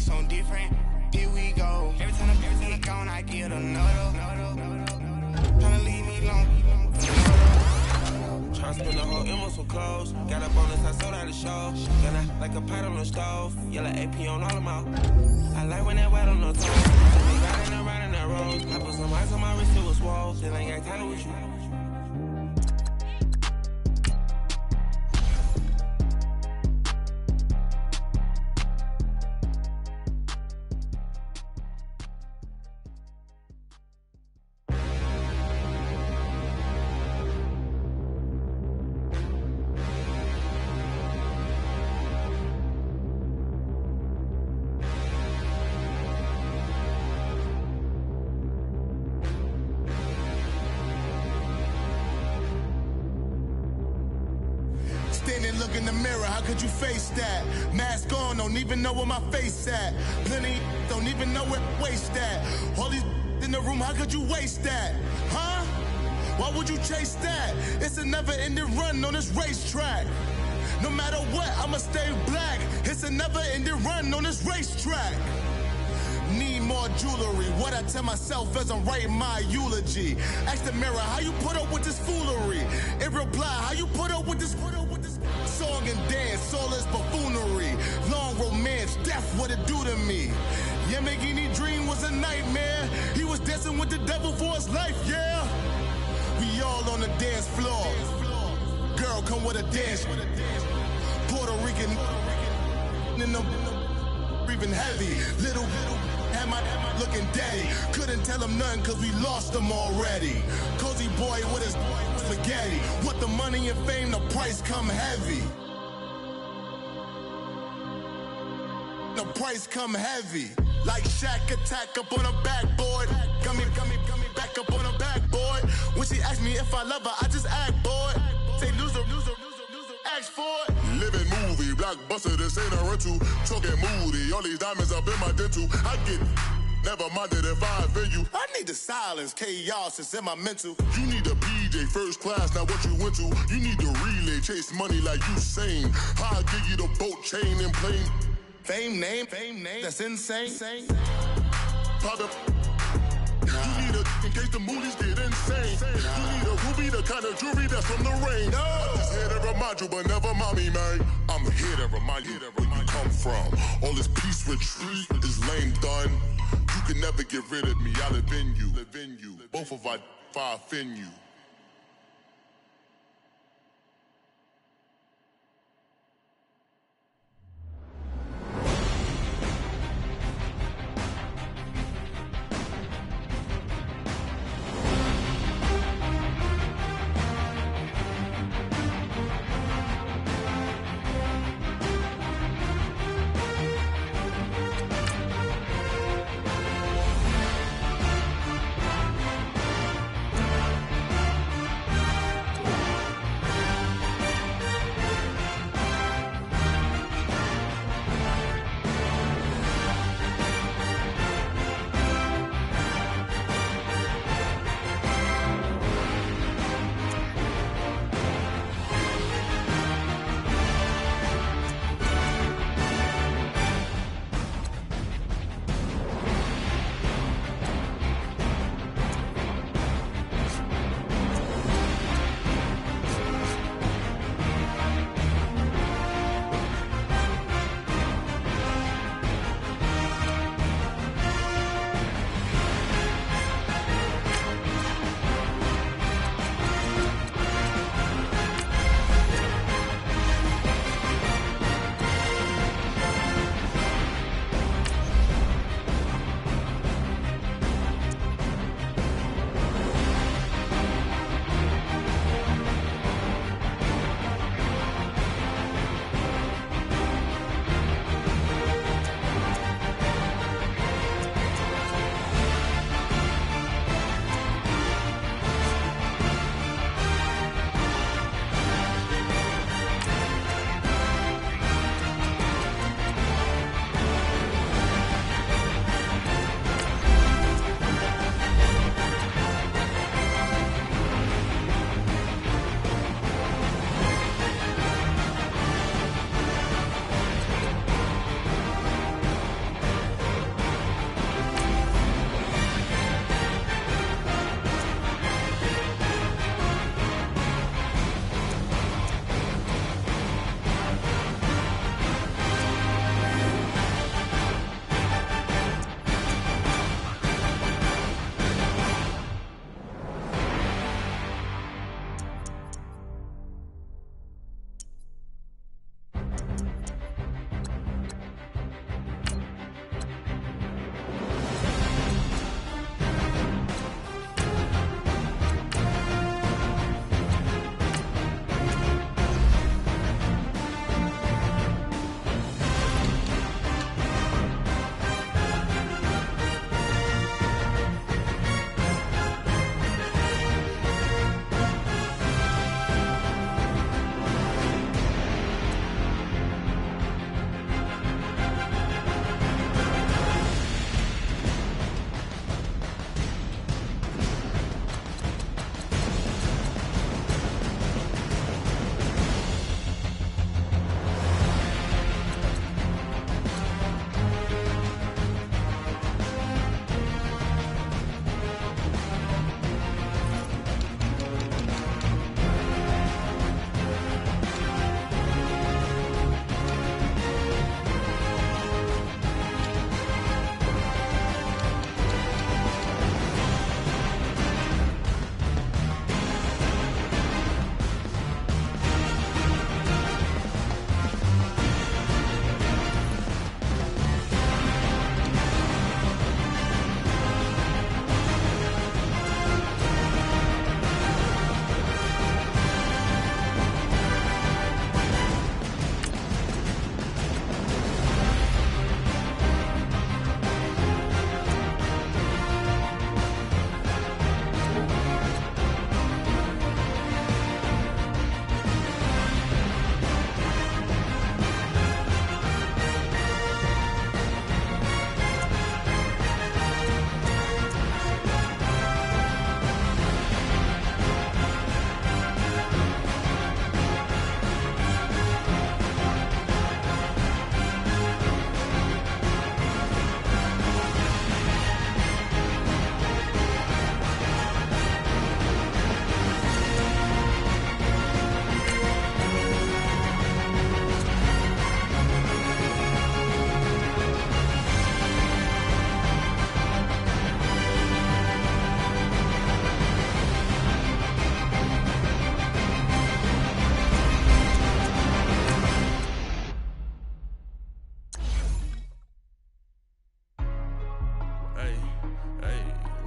something different. Here we go. Every time I'm gone, I get another. Tryna leave me alone. Tryna spend the whole M on some clothes. Got up on this, I sold out the show. Got out like a pot on the stove. Yellow AP on all of my. I like when that wet on the toes. Riding around in that road. I put some ice on my wrist, it was swole. Still ain't got time with you. Look in the mirror, how could you face that? Mask on, don't even know where my face at. Plenty don't even know where waste at. All these in the room, how could you waste that? Huh? Why would you chase that? It's a never-ending run on this racetrack. No matter what, I'ma stay black. It's a never-ending run on this racetrack. Need more jewelry, what I tell myself as I'm writing my eulogy. Ask the mirror, how you put up with this foolery? In reply, how you put up with this song and dance, all this buffoonery. Long romance, death, what it do to me? Yamagini dream was a nightmare. He was dancing with the devil for his life, yeah. We all on the dance floor. Girl, come with a dance. Puerto Rican in the breathing heavy. Little am I looking daddy. Couldn't tell him nothing cause we lost him already. Cozy boy with his spaghetti. What the money and fame, the price come heavy. The price come heavy. Like Shaq attack up on a backboard. Gummy, back up on a backboard. When she asked me if I love her, I just act bored. Say loser, ask for it. Living movie, blockbuster, this ain't a rental. Talking moody, all these diamonds up in my dental. I get never minded if I offend you. I need the silence, chaos is in my mental. You need a PJ, first class, not what you went to. You need the relay, chase money like you sane. I'll give you the boat, chain, and plane. Fame name, that's insane. Pop up. You need a, in case the movies get insane. You need a ruby, the kind of jewelry that's from the rain. I'm just here to remind you, but never mind me, man. I'm here to remind you where you come from. All this peace retreat is lame done. You can never get rid of me, I live in you. Both of our fire fin you.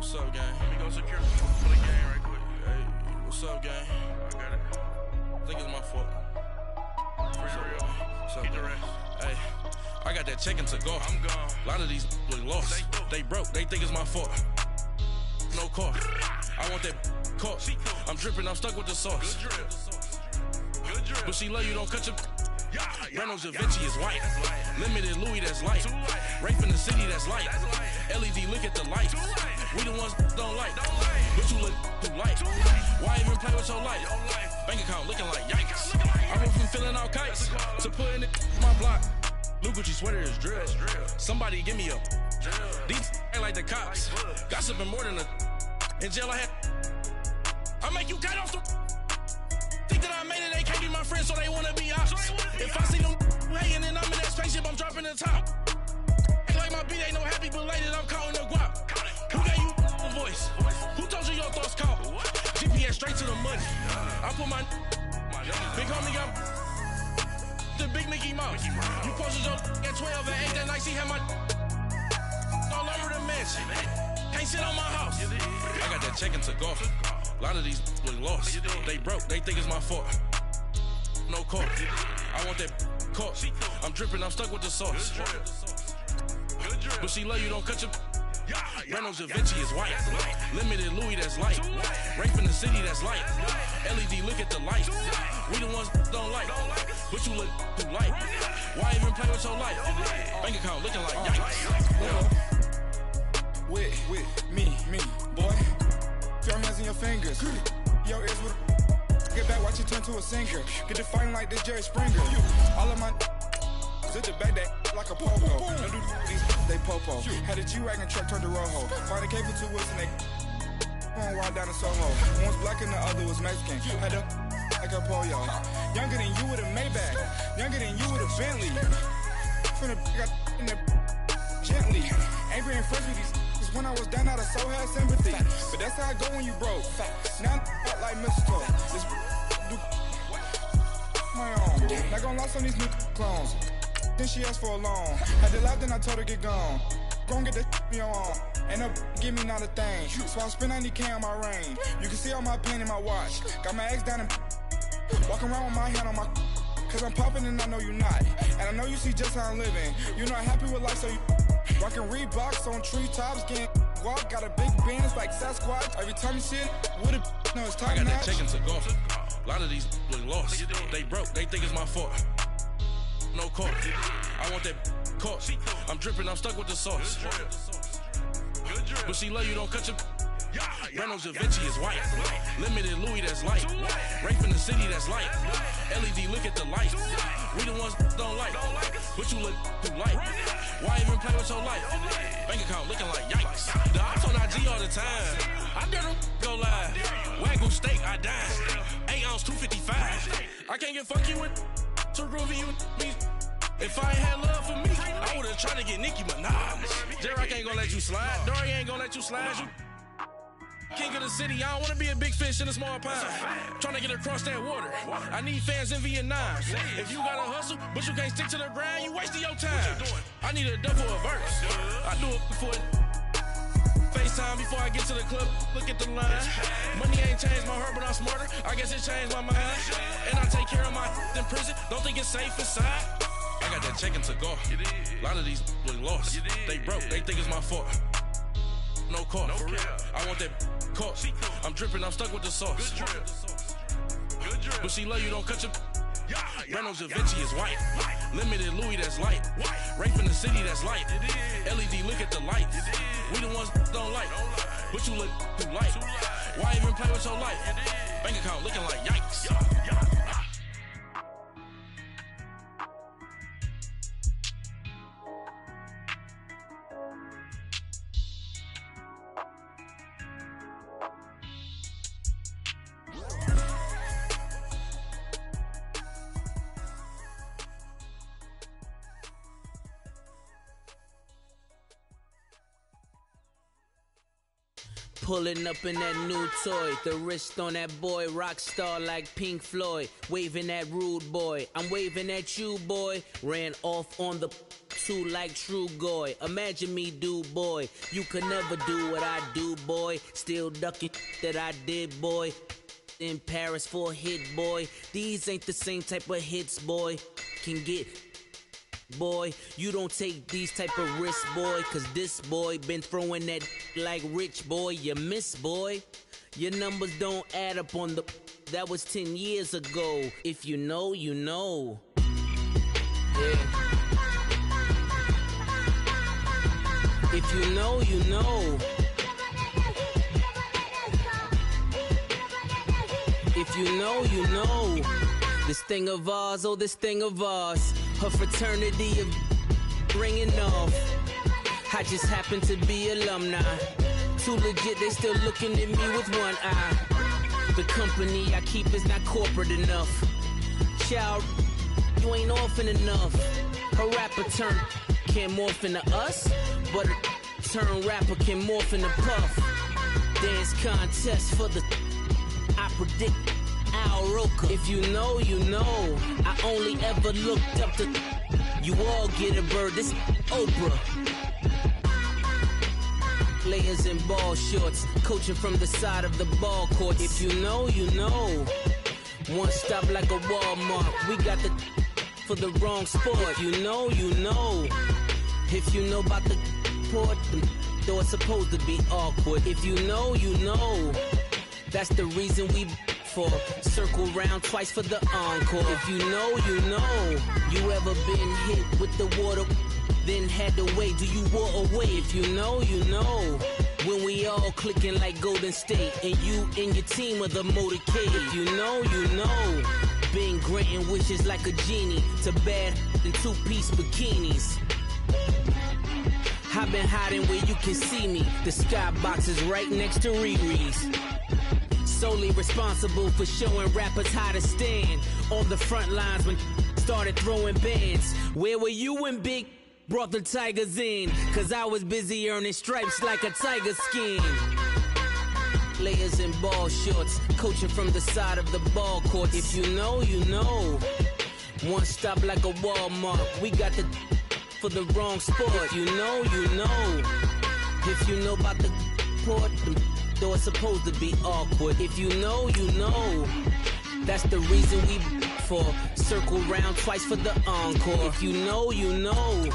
What's up, gang? Let me go secure for the game right quick. Hey, what's up, gang? I got it. I think it's my fault. What's up, get the rest. Hey, I got that chicken to go. I'm gone. A lot of these look lost. They broke. They think it's my fault. No car. I want that caught. I'm dripping. I'm stuck with the sauce. Good drip. Good drip. But she love you. Don't cut your. Reynolds Da Vinci is white. Limited Louis, that's light. Rape in the city, that's light. LED, look at the lights. We the ones don't like. But you look too light. Why even play with your life? Bank account looking like yikes. I went from filling out kites to putting it in my block. Blue Gucci sweater is drill. Somebody give me a. These ain't like the cops. Gossiping more than a. In jail I had. I make you cut off the. Think that I made it, they can't be my friends, so they wanna be ops. If I see them hating and I'm in that spaceship, I'm dropping the top. Ain't like my beat ain't no happy belated, I'm counting the guap. Who gave you a voice? Who told you your thoughts count? GPS straight to the money. I put my big homie got the big Mickey Mouse. You posted your at 12 and 8 that night, she had my all over the mansion. Can't sit on my house. I got that check into golf. A lot of these look lost. They broke, they think it's my fault. No car. I want that caught. I'm dripping, I'm stuck with the sauce. But she love you, don't cut your. Reynolds Da Vinci is white. Limited Louis, that's light. Rape in the city, that's light. LED, look at the lights. We the ones don't like. But you look too light. Why even play with your life? Bank account looking like yikes. With me, boy. Your hands in your fingers. Your ears with get back, watch you turn to a singer. Get to fighting like this Jerry Springer. All of my zit the back that like a popo. No do these they popo. Had a G-Wagon truck turned to Rojo. Find a cable 2 wheels and they going wild down in Soho. One was black and the other was Mexican. Had a like a pollo. Younger than you with a Maybach. Younger than you with a Bentley. From the got in the gently. Angry and friends with these. When I was down, I so had sympathy. But that's how I go when you broke. Now I'm like mistletoe. This do my own. Not gonna lost on these new clones. Then she asked for a loan. Had to laugh, then I told her get gone. Gon' get that me on. Ain't no give me not a thing. So I spend 90K on my ring. You can see all my pain in my watch. Got my ex down and walking around with my hand on my. Cause I'm popping and I know you not. And I know you see just how I'm living. You're not happy with life, so you. Rockin' Reeboks on treetops, getting guap, got a big Benz like Sasquatch. Every time you see it, with it, no, it's time. I got that chicken to golf. A lot of these look lost. They broke, they think it's my fault. No car. I want that caught. I'm dripping, I'm stuck with the sauce. But she love you, don't cut your. Reynolds Da Vinci is white. Limited Louis, that's light. Rape in the city, that's light. LED, look at the lights. We the ones don't like. But you look too light. Why even play with your life? Bank account looking like yikes. The ops on IG all the time. I dare them go live. Wagyu steak, I dine. 8 ounce, 255. I can't get fuck you with too groovy you me. If I ain't had love for me, I would've tried to get Nicki Minaj. J-Rock ain't gonna let you slide. Dory ain't gonna let you slide. You king of the city, I don't wanna be a big fish in a small pond. Trying to get across that water. I need fans in Vietnam. If you gotta hustle, but you can't stick to the grind, you wasting your time. I need a double a verse. I do it before FaceTime before I get to the club. Look at the line. Money ain't changed my heart, but I'm smarter. I guess it changed my mind. And I take care of my in prison. Don't think it's safe inside. I got that chicken to go. A lot of these look lost. They broke. They think it's my fault. No car. I want that caught. I'm dripping, I'm stuck with the sauce. But she love you, don't cut your. Reynolds Da Vinci is white. Limited Louis, that's light. Rape in the city, that's light. LED, look at the lights. We the ones don't like. But you look too light. Why even play with your life? Bank account looking like yikes. Pulling up in that new toy, the wrist on that boy, rock star like Pink Floyd, waving at rude boy, I'm waving at you boy, ran off on the two like true goy, imagine me do boy, you could never do what I do boy, still ducking that I did boy, in Paris for a hit boy, these ain't the same type of hits boy, can get boy, you don't take these type of risks, boy, cause this boy been throwing that like rich boy, you miss, boy. Your numbers don't add up on the, that was 10 years ago. If you know, you know. Yeah. If you know, you know. If you know, you know. This thing of ours, oh, this thing of ours. Her fraternity of ringing off. I just happen to be alumni. Too legit, they still looking at me with one eye. The company I keep is not corporate enough. Child, you ain't orphan enough. A rapper turn can't morph into us, but a turn rapper can morph into Puff. Dance contest for the, I predict Al Roker. If you know, you know. I only ever looked up to, you all get a bird, this Oprah. Players in ball shorts, coaching from the side of the ball court. If you know, you know. One stop like a Walmart. We got the for the wrong sport. If you know, you know. If you know about the port, though it's supposed to be awkward. If you know, you know. That's the reason we for circle round twice for the encore. If you know, you know. You ever been hit with the water? Then had to wait, do you walk away? If you know, you know. When we all clicking like Golden State, and you and your team are the motorcade. If you know, you know. Been granting wishes like a genie to bad in two-piece bikinis. I've been hiding where you can see me. The skybox is right next to Riri's. Solely responsible for showing rappers how to stand on the front lines when started throwing bands. Where were you when Big brought the Tigers in? Cause I was busy earning stripes like a tiger skin. Players in ball shorts, coaching from the side of the ball court. If you know, you know. One stop like a Walmart. We got the for the wrong sport. If you know, you know. If you know about the port, though it's supposed to be awkward. If you know, you know. That's the reason we for circle round twice for the encore. If you know, you know.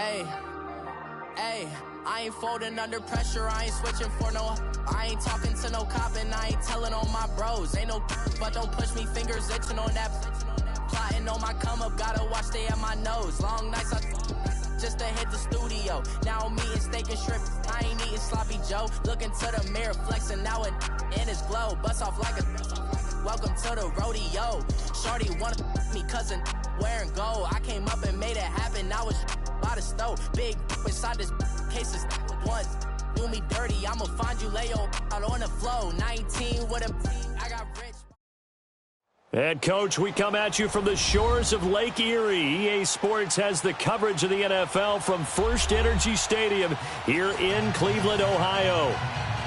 Hey, I ain't folding under pressure, I ain't switching for no. I ain't talking to no cop and I ain't telling on my bros. Ain't no but don't push me, fingers itching on that. Plotting on my come up, gotta watch stay at my nose. Long nights I just to hit the studio. Now I'm eating steak and shrimp, I ain't eating sloppy Joe. Looking to the mirror, flexing now it in his glow. Bust off like a welcome to the rodeo. Shorty wanna me cousin wearing gold. I came up and made it happen, now it's by the stove. Big inside this case is once. Do me dirty, I'ma find you lay out on the floor. 19 with a I got rich. And, Coach, we come at you from the shores of Lake Erie. EA Sports has the coverage of the NFL from First Energy Stadium here in Cleveland, Ohio.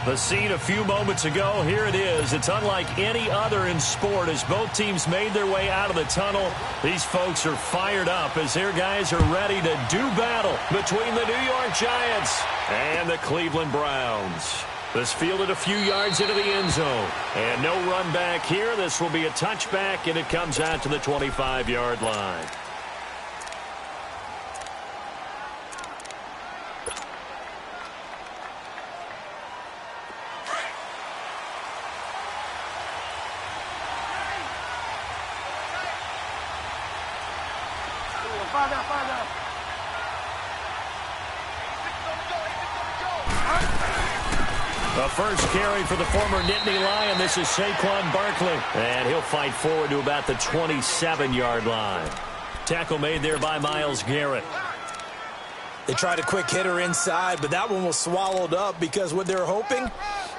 The scene a few moments ago, here it is. It's unlike any other in sport as both teams made their way out of the tunnel. These folks are fired up as their guys are ready to do battle between the New York Giants and the Cleveland Browns. This fielded a few yards into the end zone. And no run back here. This will be a touchback, and it comes out to the 25-yard line. The first carry for the former Nittany Lion. This is Saquon Barkley. And he'll fight forward to about the 27-yard line. Tackle made there by Myles Garrett. They tried a quick hitter inside, but that one was swallowed up because what they're hoping,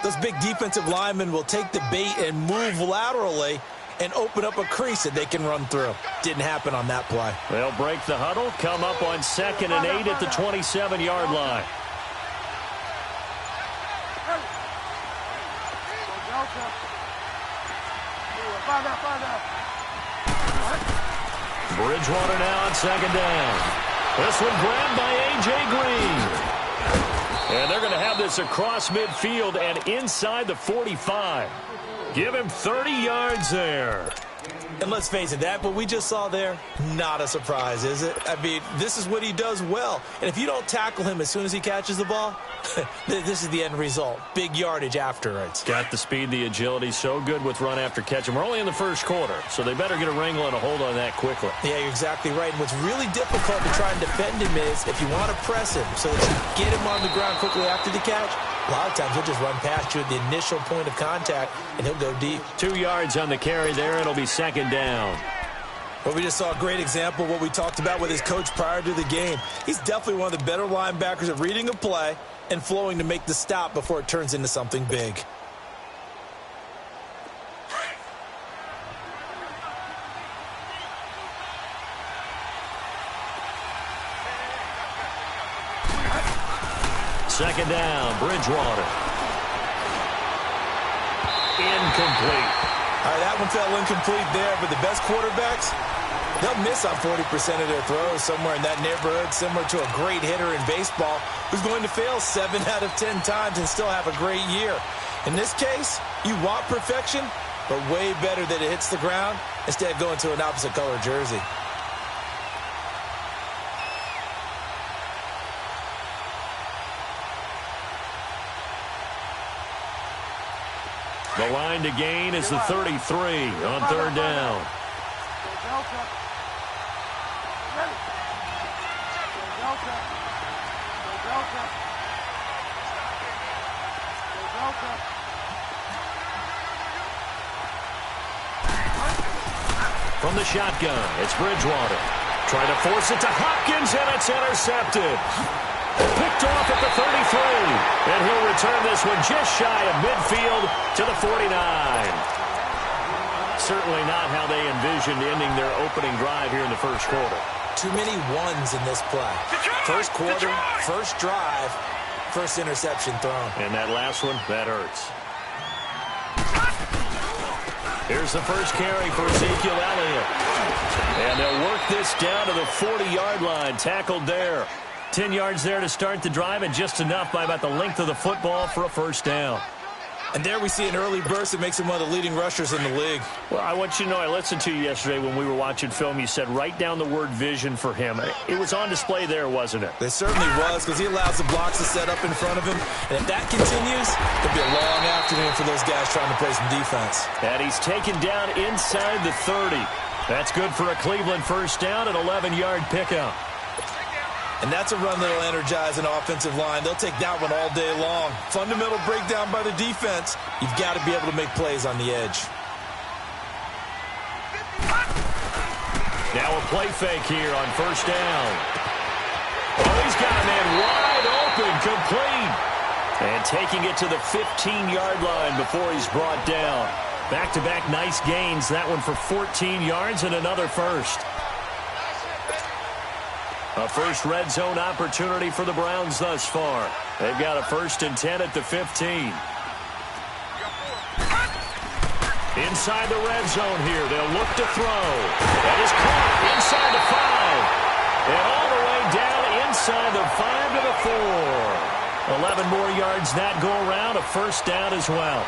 those big defensive linemen will take the bait and move laterally and open up a crease that they can run through. Didn't happen on that play. They'll break the huddle, come up on 2nd and 8 at the 27-yard line. Bridgewater now on 2nd down. This one grabbed by A.J. Green. And they're going to have this across midfield and inside the 45. Give him 30 yards there. And let's face it, that what we just saw there, not a surprise, is it? I mean, this is what he does well. And if you don't tackle him as soon as he catches the ball, this is the end result. Big yardage afterwards. Got the speed, the agility, so good with run after catch. And we're only in the first quarter, so they better get a wrangle and a hold on that quickly. Yeah, you're exactly right. And what's really difficult to try and defend him is if you want to press him so that you get him on the ground quickly after the catch, a lot of times he'll just run past you at the initial point of contact, and he'll go deep. 2 yards on the carry there. It'll be 2nd down. Well, we just saw a great example of what we talked about with his coach prior to the game. He's definitely one of the better linebackers at reading a play and flowing to make the stop before it turns into something big. Second down, Bridgewater. Incomplete. All right, that one fell incomplete there, but the best quarterbacks, they'll miss on 40% of their throws somewhere in that neighborhood, similar to a great hitter in baseball who's going to fail 7 out of 10 times and still have a great year. In this case, you want perfection, but way better that it hits the ground instead of going to an opposite color jersey. The line to gain is the 33 on 3rd down. From the shotgun, it's Bridgewater. Trying to force it to Hopkins, and it's intercepted. Picked off at the 33, and he'll return this one just shy of midfield to the 49. Certainly not how they envisioned ending their opening drive here in the first quarter. Too many ones in this play. First quarter, first drive, first interception thrown. And that last one, that hurts. Here's the first carry for Ezekiel Elliott. And they'll work this down to the 40-yard line, tackled there. 10 yards there to start the drive, and just enough by about the length of the football for a first down. And there we see an early burst that makes him one of the leading rushers in the league. Well, I want you to know, I listened to you yesterday when we were watching film. You said write down the word vision for him. It was on display there, wasn't it? It certainly was, because he allows the blocks to set up in front of him. And if that continues, it'll be a long afternoon for those guys trying to play some defense. And he's taken down inside the 30. That's good for a Cleveland first down, an 11-yard pickup. And that's a run that'll energize an offensive line. They'll take that one all day long. Fundamental breakdown by the defense. You've got to be able to make plays on the edge. Now a play fake here on first down. Oh, he's got a man wide open, complete. And taking it to the 15-yard line before he's brought down. Back-to-back nice gains. That one for 14 yards and another first. A first red zone opportunity for the Browns thus far. They've got a 1st and 10 at the 15. Inside the red zone here. They'll look to throw. That is caught inside the 5. And all the way down inside the 5 to the 4. 11 more yards that go around. A first down as well.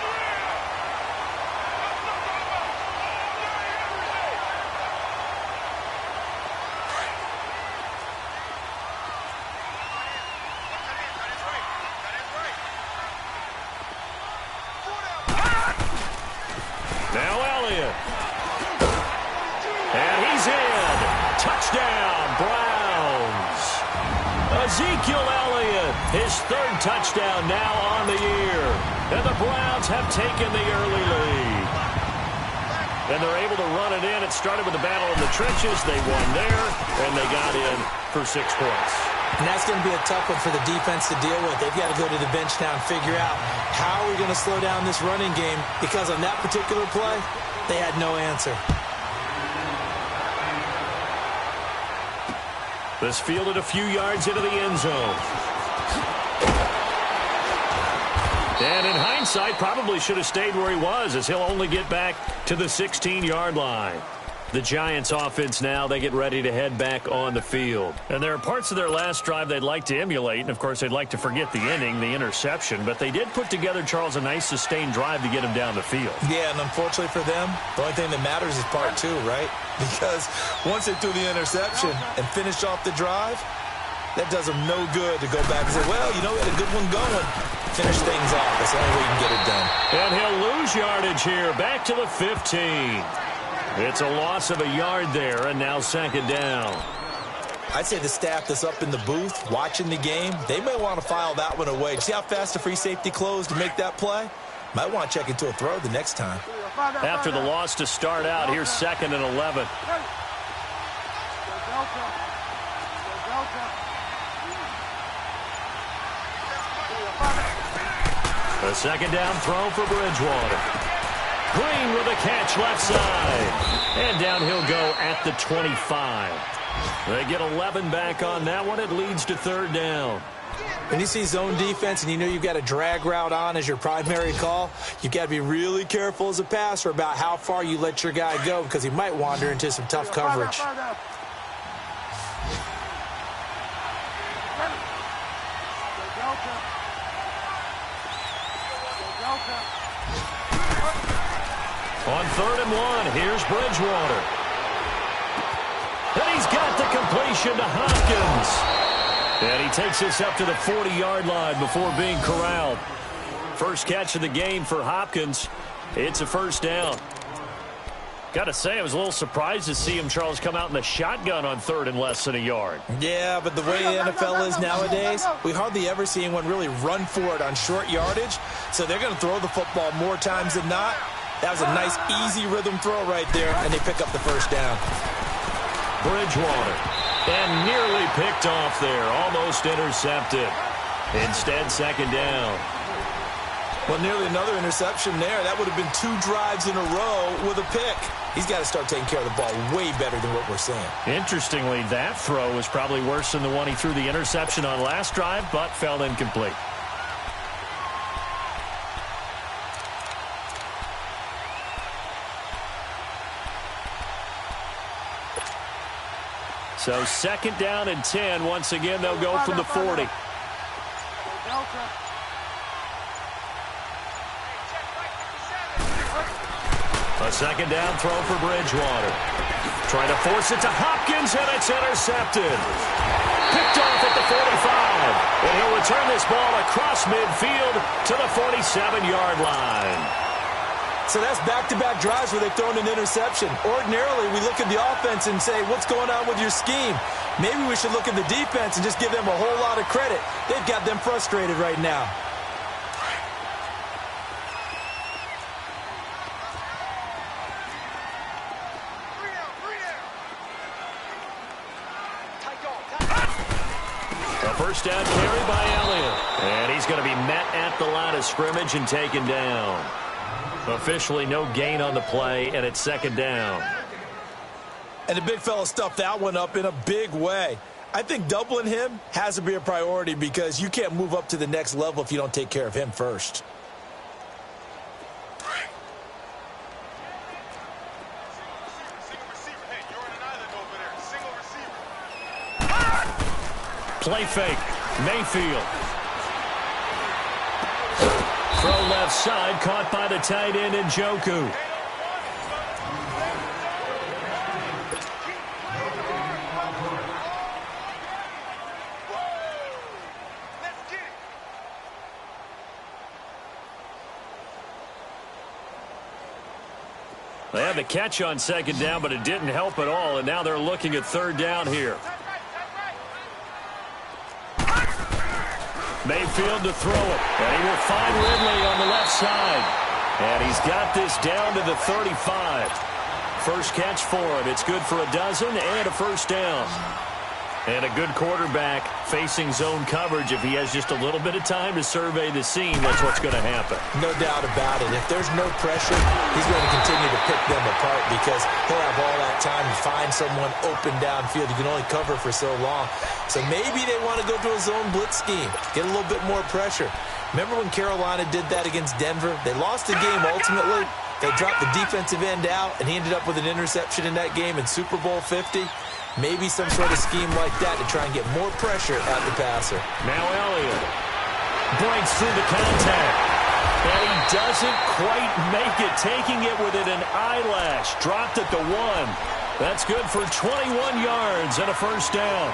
Ezekiel Elliott, his 3rd touchdown now on the year. And the Browns have taken the early lead. And they're able to run it in. It started with a battle in the trenches. They won there, and they got in for 6 points. And that's going to be a tough one for the defense to deal with. They've got to go to the bench now and figure out how are we going to slow down this running game, because on that particular play, they had no answer. This fielded a few yards into the end zone. And in hindsight, probably should have stayed where he was, as he'll only get back to the 16-yard line. The Giants offense now, they get ready to head back on the field. And there are parts of their last drive they'd like to emulate, and of course they'd like to forget the inning, the interception, but they did put together, Charles, a nice sustained drive to get him down the field. Yeah, and unfortunately for them, the only thing that matters is part 2, right? Because once they threw the interception and finished off the drive, that does them no good to go back and say, well, you know, we had a good one going. Finish things off. That's the only way you can get it done. And he'll lose yardage here, back to the 15. It's a loss of a yard there, and now 2nd down. I'd say the staff that's up in the booth watching the game, they may want to file that one away. See how fast the free safety closed to make that play? Might want to check into a throw the next time. After the loss to start out, here's 2nd and 11. A 2nd down throw for Bridgewater. Green with a catch left side. And down he'll go at the 25. They get 11 back on that one. It leads to 3rd down. When you see zone defense and you know you've got a drag route on as your primary call, you've got to be really careful as a passer about how far you let your guy go, because he might wander into some tough coverage. On 3rd and 1, here's Bridgewater. And he's got the completion to Hopkins. And he takes this up to the 40-yard line before being corralled. First catch of the game for Hopkins. It's a 1st down. Got to say, I was a little surprised to see him, Charles, come out in the shotgun on 3rd and less than a yard. Yeah, but the way the NFL is nowadays, we hardly ever see anyone really run for it on short yardage. So they're going to throw the football more times than not. That was a nice, easy rhythm throw right there, and they pick up the 1st down. Bridgewater. And nearly picked off there. Almost intercepted. Instead, 2nd down. Well, nearly another interception there. That would have been 2 drives in a row with a pick. He's got to start taking care of the ball way better than what we're seeing. Interestingly, that throw was probably worse than the one he threw the interception on last drive, but fell incomplete. So 2nd down and 10. Once again, they'll go from the 40. A second down throw for Bridgewater. Trying to force it to Hopkins, and it's intercepted. Picked off at the 45. And he'll return this ball across midfield to the 47-yard line. So that's back-to-back drives where they've thrown an interception. Ordinarily, we look at the offense and say, what's going on with your scheme? Maybe we should look at the defense and just give them a whole lot of credit. They've got them frustrated right now. A first down carry by Elliott. And he's going to be met at the line of scrimmage and taken down. Officially no gain on the play, and it's second down. And the big fella stuffed that one up in a big way. I think doubling him has to be a priority because you can't move up to the next level if you don't take care of him first. Play fake. Mayfield. Throw left side, caught by the tight end Njoku. They had the catch on second down, but it didn't help at all, and now they're looking at third down here. Mayfield to throw it, and he will find Ridley on the left side. And he's got this down to the 35. First catch for him. It's good for a dozen and a first down. And a good quarterback facing zone coverage. If he has just a little bit of time to survey the scene, that's what's going to happen. No doubt about it. If there's no pressure, he's going to continue to pick them apart because he'll have all that time to find someone open downfield. You can only cover for so long. So maybe they want to go to a zone blitz scheme, get a little bit more pressure. Remember when Carolina did that against Denver? They lost the game ultimately. They dropped the defensive end out, and he ended up with an interception in that game in Super Bowl 50. Maybe some sort of scheme like that to try and get more pressure at the passer. Now Elliott breaks through the contact. And he doesn't quite make it, taking it within an eyelash. Dropped at the 1. That's good for 21 yards and a first down.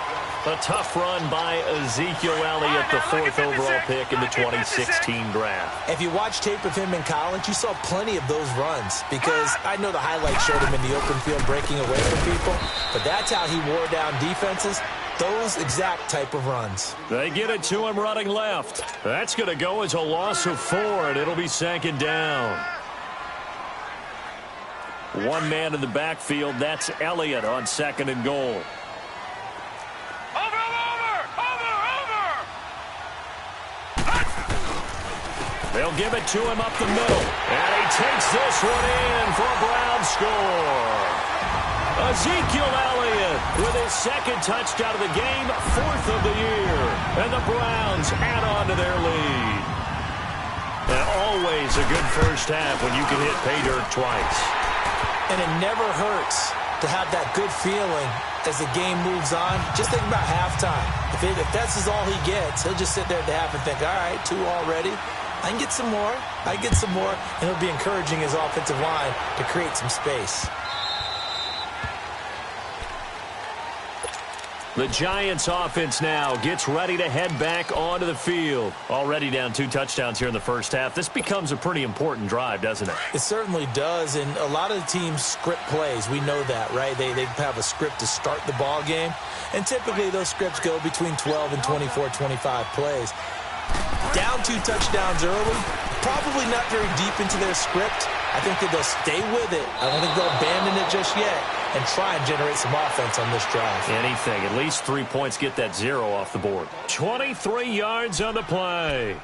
A tough run by Ezekiel Elliott, the 4th overall pick in the 2016 draft. If you watch tape of him in college, you saw plenty of those runs because I know the highlights showed him in the open field breaking away from people, but that's how he wore down defenses, those exact type of runs. They get it to him running left. That's going to go as a loss of 4, and it'll be second down. One man in the backfield, that's Elliott on second and goal. They'll give it to him up the middle. And he takes this one in for a Brown score. Ezekiel Elliott with his second touchdown of the game, 4th of the year. And the Browns add on to their lead. And always a good first half when you can hit pay dirt twice. And it never hurts to have that good feeling as the game moves on. Just think about halftime. If that's all he gets, he'll just sit there at the half and think, all right, 2 already. I can get some more. I get some more. And he'll be encouraging his offensive line to create some space. The Giants offense now gets ready to head back onto the field. Already down 2 touchdowns here in the first half. This becomes a pretty important drive, doesn't it? It certainly does, and a lot of the teams script plays. We know that, right? They have a script to start the ball game, and typically those scripts go between 12 and 24, 25 plays. Down 2 touchdowns early, probably not very deep into their script. I think that they'll stay with it. I don't think they'll abandon it just yet and try and generate some offense on this drive. Anything. At least 3 points, get that 0 off the board. 23 yards on the play.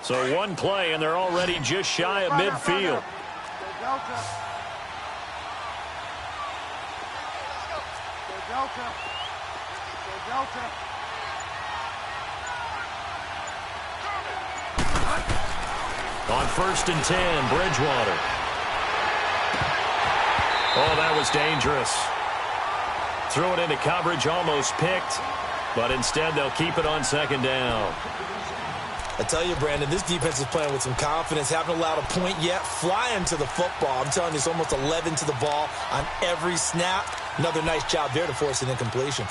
So 1 play, and they're already just shy of midfield. On 1st and 10, Bridgewater. Oh, that was dangerous. Threw it into coverage, almost picked, but instead they'll keep it on second down. I tell you, Brandon, this defense is playing with some confidence. Haven't allowed a point yet. Flying to the football. I'm telling you, it's almost 11 to the ball on every snap. Another nice job there to force an incompletion.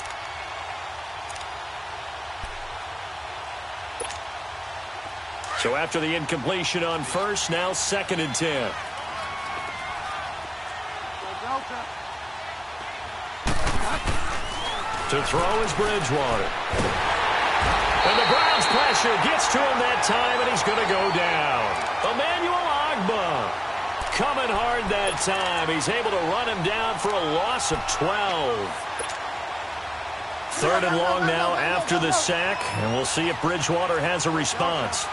So after the incompletion on first, now 2nd and 10. To throw is Bridgewater. And the Browns pressure gets to him that time, and he's going to go down. Emmanuel Ogbah coming hard that time. He's able to run him down for a loss of 12. 3rd and long now after the sack, and we'll see if Bridgewater has a response.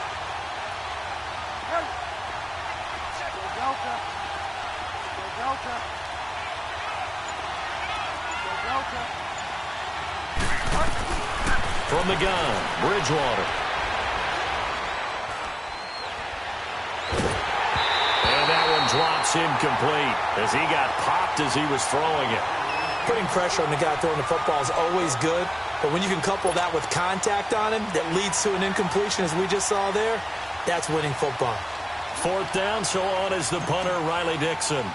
From the gun, Bridgewater. And that one drops incomplete as he got popped as he was throwing it. Putting pressure on the guy throwing the football is always good, but when you can couple that with contact on him that leads to an incompletion, as we just saw there, that's winning football. 4th down, so on is the punter, Riley Dixon.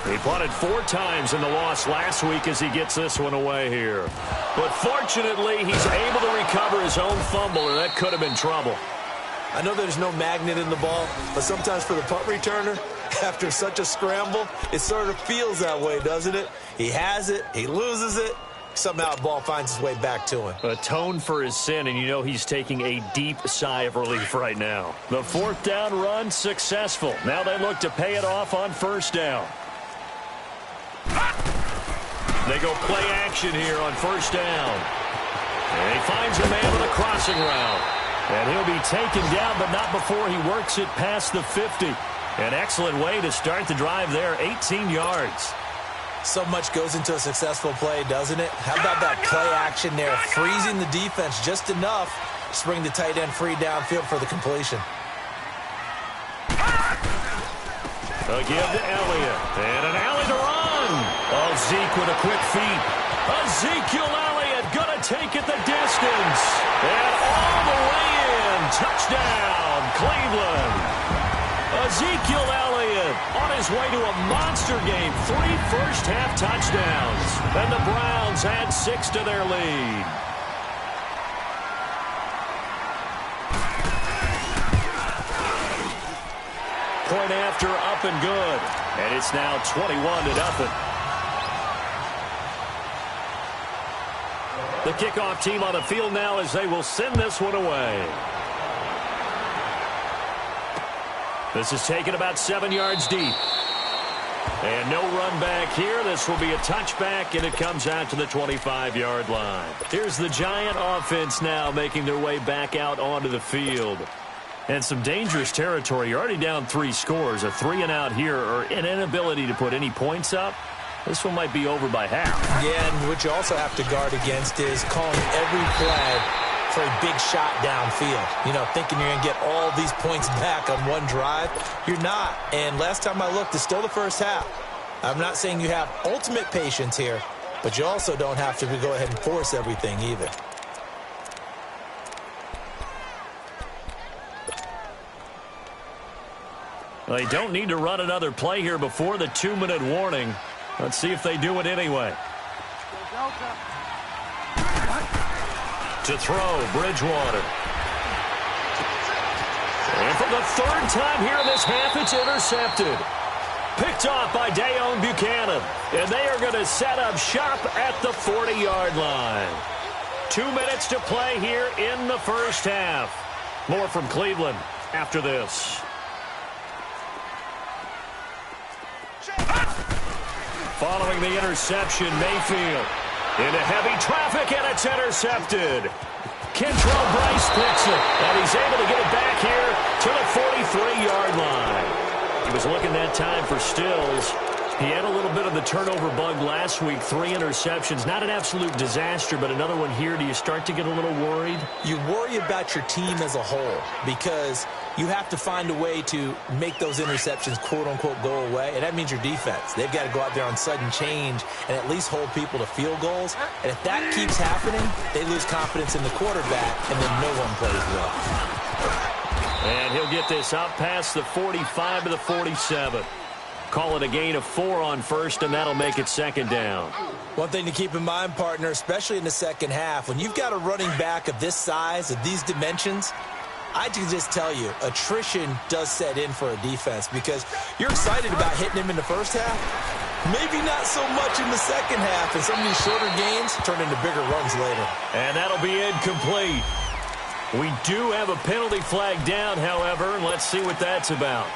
He punted 4 times in the loss last week as he gets this one away here. But fortunately, he's able to recover his own fumble, or that could have been trouble. I know there's no magnet in the ball, but sometimes for the punt returner, after such a scramble, it sort of feels that way, doesn't it? He has it, he loses it, somehow the ball finds its way back to him. Atone for his sin, and you know he's taking a deep sigh of relief right now. The 4th down run successful. Now they look to pay it off on 1st down. They go play action here on 1st down. And he finds a man with a crossing route. And he'll be taken down, but not before he works it past the 50. An excellent way to start the drive there, 18 yards. So much goes into a successful play, doesn't it? How about that play action there, freezing the defense just enough to bring the tight end free downfield for the completion. A give to Elliott. And an alley to run. Oh, Zeke with a quick feed. Ezekiel Elliott going to take it the distance. And all the way in. Touchdown, Cleveland. Ezekiel Elliott on his way to a monster game. 3 first-half touchdowns. And the Browns add 6 to their lead. Point after, up and good. And it's now 21-0. The kickoff team on the field now as they will send this one away. This is taken about 7 yards deep. And no run back here. This will be a touchback, and it comes out to the 25-yard line. Here's the Giant offense now making their way back out onto the field. And some dangerous territory. You're already down 3 scores. A 3-and-out here, or an inability to put any points up. This one might be over by half. Yeah, and what you also have to guard against is calling every play for a big shot downfield. You know, thinking you're going to get all these points back on one drive. You're not. And last time I looked, it's still the first half. I'm not saying you have ultimate patience here, but you also don't have to go ahead and force everything either. Well, they don't need to run another play here before the 2-minute warning. Let's see if they do it anyway. To throw, Bridgewater. And for the 3rd time here in this half, it's intercepted. Picked off by Dayon Buchanan. And they are going to set up shop at the 40-yard line. 2 minutes to play here in the first half. More from Cleveland after this. Following the interception, Mayfield into heavy traffic, and it's intercepted. Kentrell Bryce picks it, and he's able to get it back here to the 43-yard line. He was looking that time for Stills. He had a little bit of the turnover bug last week, 3 interceptions. Not an absolute disaster, but another one here. Do you start to get a little worried? You worry about your team as a whole because you have to find a way to make those interceptions, quote-unquote, go away, and that means your defense. They've got to go out there on sudden change and at least hold people to field goals. And if that keeps happening, they lose confidence in the quarterback, and then no one plays well. And he'll get this out past the 45 to the 47. Call it a gain of 4 on first, and that'll make it second down. One thing to keep in mind, partner, especially in the second half, when you've got a running back of this size, of these dimensions, I can just tell you, attrition does set in for a defense because you're excited about hitting him in the first half. Maybe not so much in the second half, and some of these shorter gains turn into bigger runs later. And that'll be incomplete. We do have a penalty flag down, however, and let's see what that's about.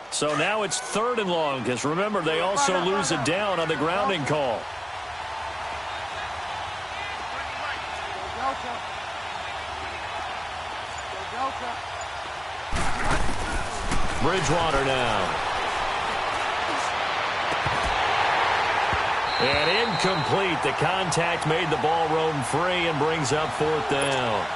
So now it's 3rd and long, because remember, they also lose a down on the grounding call. Bridgewater now. And incomplete. The contact made the ball roam free and brings up 4th down.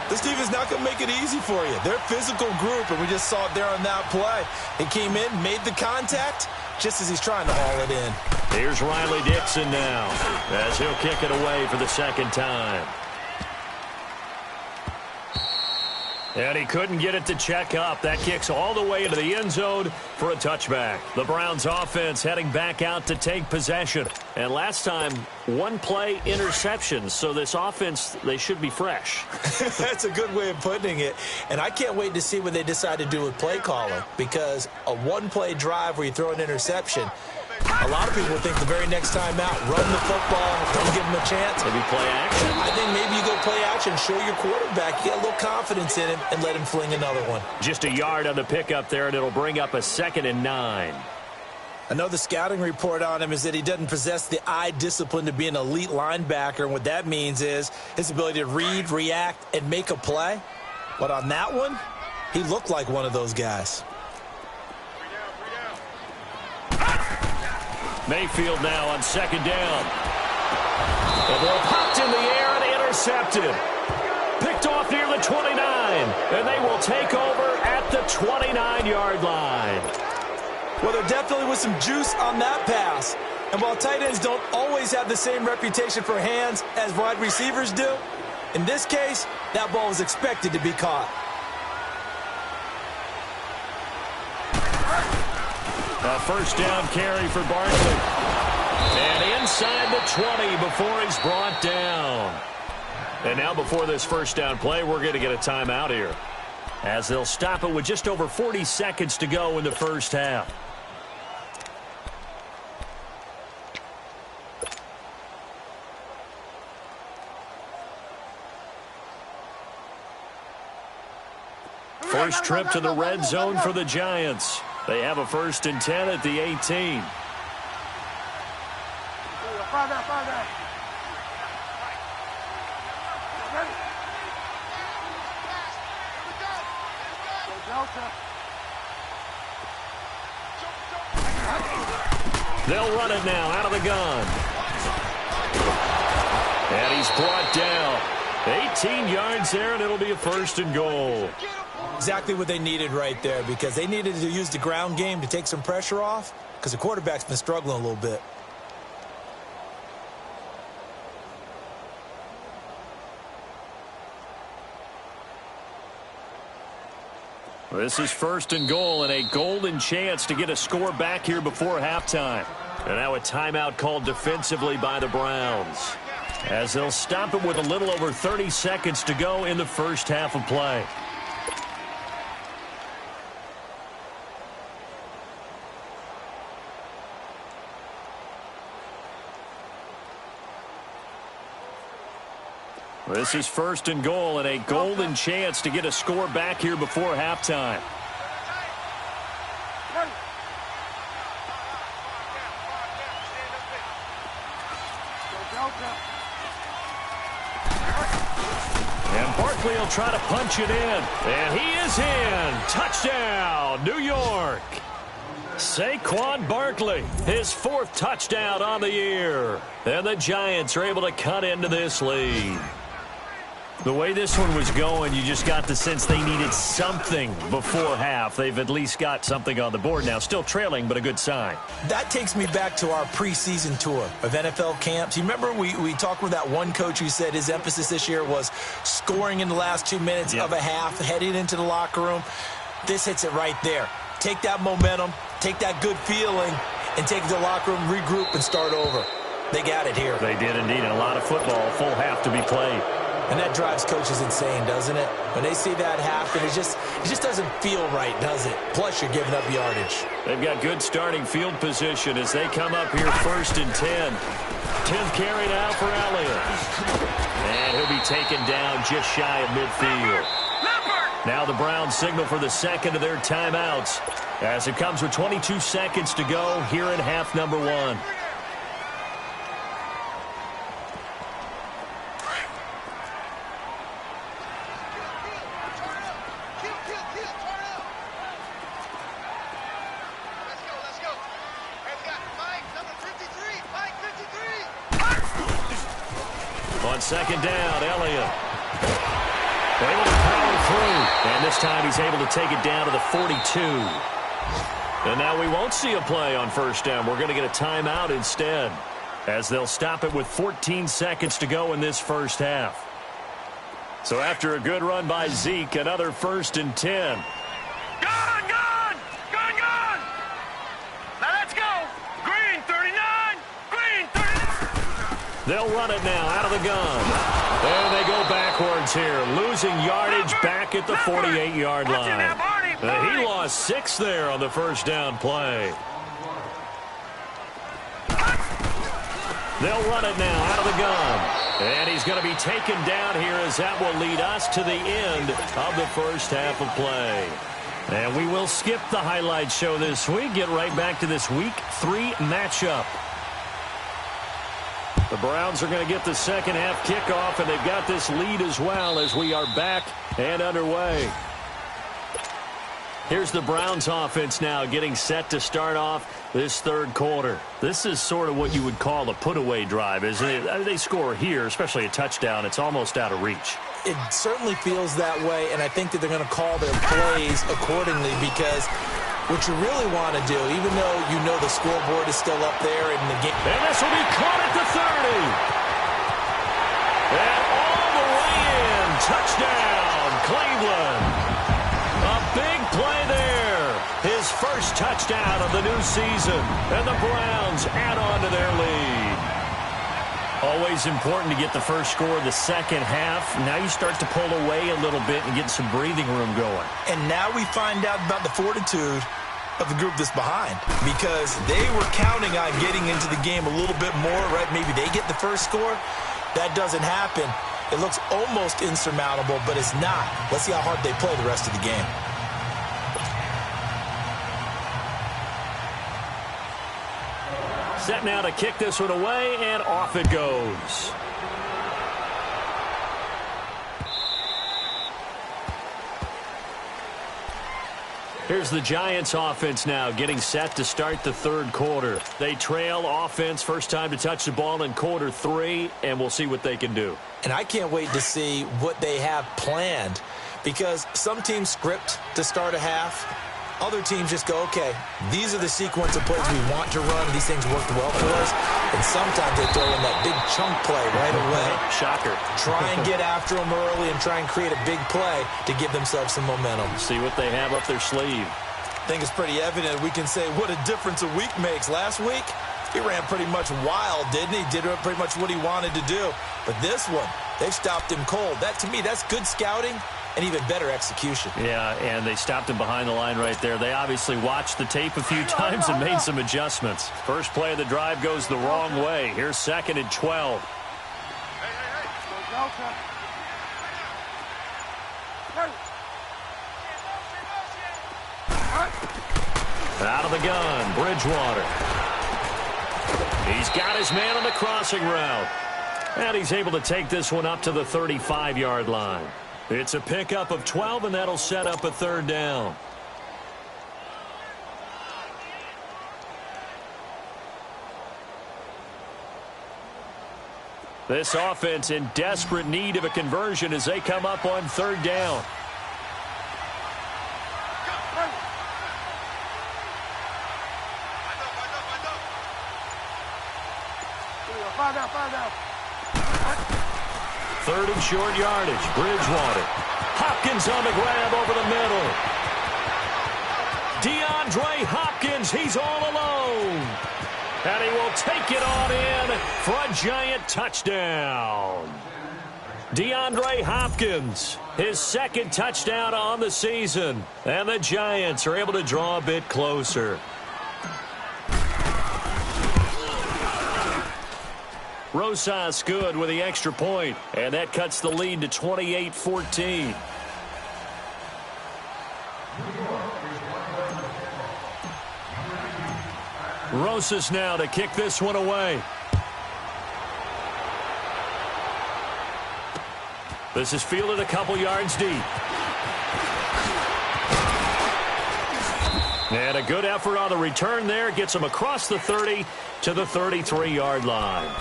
This team is not going to make it easy for you. They're a physical group, and we just saw it there on that play. He came in, made the contact, just as he's trying to haul it in. Here's Riley Dixon now, as he'll kick it away for the second time. And he couldn't get it to check up. That kicks all the way into the end zone for a touchback. The Browns offense heading back out to take possession. And last time, 1-play interceptions. So this offense, they should be fresh. That's a good way of putting it. And I can't wait to see what they decide to do with play calling. Because a 1-play drive where you throw an interception, a lot of people think the very next time out, run the football, don't give them a chance. Maybe play action. I think maybe you go play action, show your quarterback, you get a little confidence in him, and let him fling another one. Just a yard on the pickup there, and it'll bring up a 2nd and 9. Another scouting report on him is that he doesn't possess the eye discipline to be an elite linebacker, and what that means is his ability to read, react, and make a play. But on that one, he looked like one of those guys. Mayfield now on 2nd down. The ball popped in the air and intercepted. Picked off near the 29, and they will take over at the 29-yard line. Well, there definitely was some juice on that pass. And while tight ends don't always have the same reputation for hands as wide receivers do, in this case, that ball was expected to be caught. A 1st down carry for Barkley. And inside the 20 before he's brought down. And now before this 1st down play, we're going to get a timeout here, as they'll stop it with just over 40 seconds to go in the first half. First trip to the red zone for the Giants. They have a 1st and 10 at the 18. They'll run it now out of the gun. And he's brought down. 18 yards there, and it'll be a 1st and goal. Exactly what they needed right there, because they needed to use the ground game to take some pressure off, because the quarterback's been struggling a little bit. This is 1st and goal, and a golden chance to get a score back here before halftime. And now a timeout called defensively by the Browns, as they'll stop it with a little over 30 seconds to go in the first half of play. This is 1st and goal, and a golden chance to get a score back here before halftime. And Barkley will try to punch it in. And he is in. Touchdown, New York. Saquon Barkley, his 4th touchdown on the year. And the Giants are able to cut into this lead. The way this one was going, you just got the sense they needed something before half. They've at least got something on the board now. Still trailing, but a good sign. That takes me back to our preseason tour of NFL camps. You remember we talked with that one coach who said his emphasis this year was scoring in the last 2 minutes of a half, heading into the locker room. This hits it right there. Take that momentum, take that good feeling, and take it to the locker room, regroup, and start over. They got it here. They did indeed. And a lot of football, full half to be played. And that drives coaches insane, doesn't it? When they see that happen, it just doesn't feel right, does it? Plus, you're giving up yardage. They've got good starting field position as they come up here 1st and 10. 10th carry now for Elliott. And he'll be taken down just shy of midfield. Now the Browns signal for the second of their timeouts as it comes with 22 seconds to go here in half number 1. On second down, Elliott. Able to power through. And this time he's able to take it down to the 42. And now we won't see a play on 1st down. We're going to get a timeout instead, as they'll stop it with 14 seconds to go in this 1st half. So after a good run by Zeke, another 1st and 10. They'll run it now out of the gun. There they go backwards here, losing yardage back at the 48-yard line. He lost 6 there on the 1st down play. They'll run it now out of the gun. And he's going to be taken down here as that will lead us to the end of the 1st half of play. And we will skip the highlight show this week, get right back to this Week 3 matchup. The Browns are going to get the second half kickoff, and they've got this lead as well as we are back and underway. Here's the Browns offense now getting set to start off this 3rd quarter. This is sort of what you would call a put-away drive, isn't it? They score here, especially a touchdown. It's almost out of reach. It certainly feels that way, and I think that they're going to call their plays accordingly because what you really want to do, even though you know the scoreboard is still up there in the game. And this will be caught at the 30. And all the way in. Touchdown, Cleveland. A big play there. His 1st touchdown of the new season. And the Browns add on to their lead. Always important to get the first score of the second half. Now you start to pull away a little bit and get some breathing room going. And now we find out about the fortitude of the group that's behind, because they were counting on getting into the game a little bit more, right? Maybe they get the first score. That doesn't happen. It looks almost insurmountable, but it's not. Let's see how hard they play the rest of the game. Set now to kick this one away, and off it goes. Here's the Giants offense now getting set to start the 3rd quarter. They trail offense, first time to touch the ball in quarter 3, and we'll see what they can do. And I can't wait to see what they have planned, because some teams script to start a half. Other teams just go, okay, these are the sequence of plays we want to run. These things worked well for us. And sometimes they throw in that big chunk play right away. Shocker. Try and get after them early and try and create a big play to give themselves some momentum. See what they have up their sleeve. I think it's pretty evident. We can say what a difference a week makes. Last week, he ran pretty much wild, didn't he? Did pretty much what he wanted to do. But this one, they've stopped him cold. That, to me, that's good scouting and even better execution. Yeah, and they stopped him behind the line right there. They obviously watched the tape a few times and made some adjustments. First play of the drive goes the wrong way. Here's 2nd and 12. Out of the gun, Bridgewater. He's got his man on the crossing route. And he's able to take this one up to the 35-yard line. It's a pickup of 12, and that'll set up a third down. This offense in desperate need of a conversion as they come up on third down. Third and short yardage. Bridgewater. Hopkins on the grab over the middle. DeAndre Hopkins, he's all alone. And he will take it on in for a giant touchdown. DeAndre Hopkins, his second touchdown on the season. And the Giants are able to draw a bit closer. Rosas good with the extra point, and that cuts the lead to 28-14. Rosas now to kick this one away. This is fielded a couple yards deep. And a good effort on the return there. Gets him across the 30 to the 33-yard line.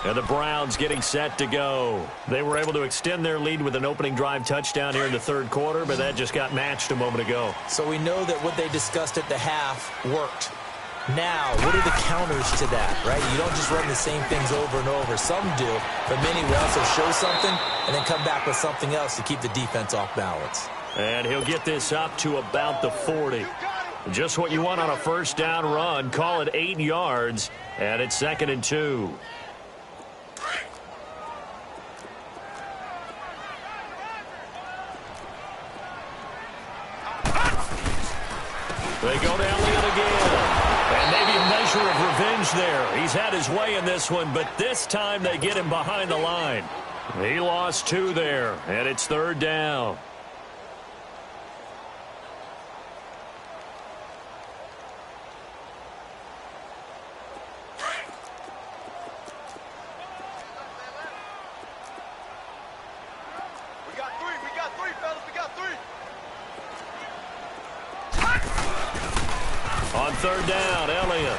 And the Browns getting set to go. They were able to extend their lead with an opening drive touchdown here in the third quarter, but that just got matched a moment ago. So we know that what they discussed at the half worked. Now, what are the counters to that, right? You don't just run the same things over and over. Some do, but many will also show something and then come back with something else to keep the defense off balance. And he'll get this up to about the 40. Just what you want on a first down run. Call it 8 yards, and it's 2nd and 2. They go to Elliott again. And maybe a measure of revenge there. He's had his way in this one, but this time they get him behind the line. He lost 2 there, and it's 3rd down. We got three, fellas. We got 3. On 3rd down, Elliott.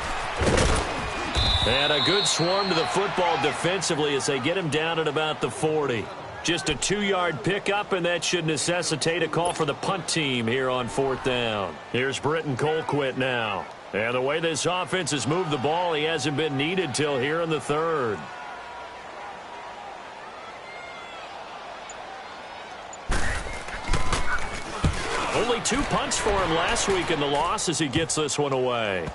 And a good swarm to the football defensively as they get him down at about the 40. Just a 2-yard pickup, and that should necessitate a call for the punt team here on 4th down. Here's Britton Colquitt now. And the way this offense has moved the ball, he hasn't been needed till here in the 3rd. Only 2 punts for him last week in the loss as he gets this one away.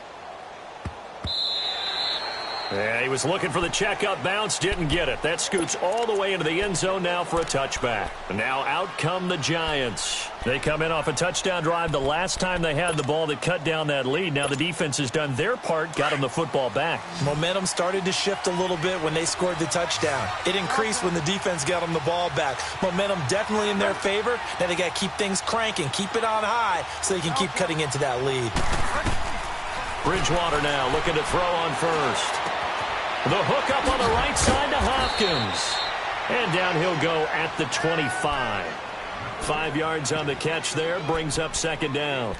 And he was looking for the checkup bounce, didn't get it. That scoots all the way into the end zone now for a touchback. And now out come the Giants. They come in off a touchdown drive the last time they had the ball that cut down that lead. Now the defense has done their part, got them the football back. Momentum started to shift a little bit when they scored the touchdown. It increased when the defense got them the ball back. Momentum definitely in their favor. Now they got to keep things cranking, keep it on high so they can keep cutting into that lead. Bridgewater now looking to throw on first. The hook up on the right side to Hopkins. And down he'll go at the 25. 5 yards on the catch there, brings up 2nd down.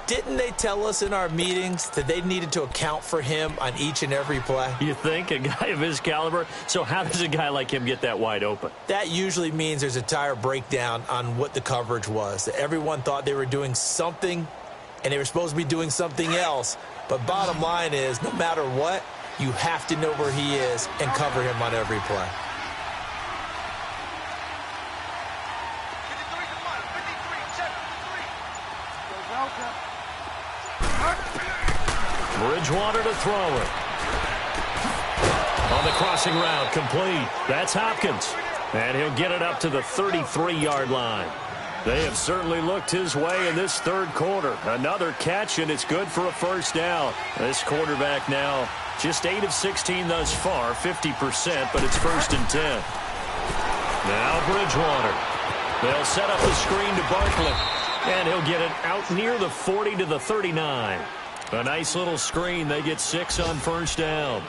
Didn't they tell us in our meetings that they needed to account for him on each and every play? You think? A guy of his caliber? So how does a guy like him get that wide open? That usually means there's a tire breakdown on what the coverage was. Everyone thought they were doing something, and they were supposed to be doing something else. But bottom line is, no matter what, you have to know where he is and cover him on every play. Bridgewater to throw it. On the crossing route, complete. That's Hopkins. And he'll get it up to the 33-yard line. They have certainly looked his way in this 3rd quarter. Another catch, and it's good for a first down. This quarterback now just 8 of 16 thus far, 50%, but it's 1st and 10. Now Bridgewater. They'll set up the screen to Barkley, and he'll get it out near the 40 to the 39. A nice little screen. They get 6 on first down.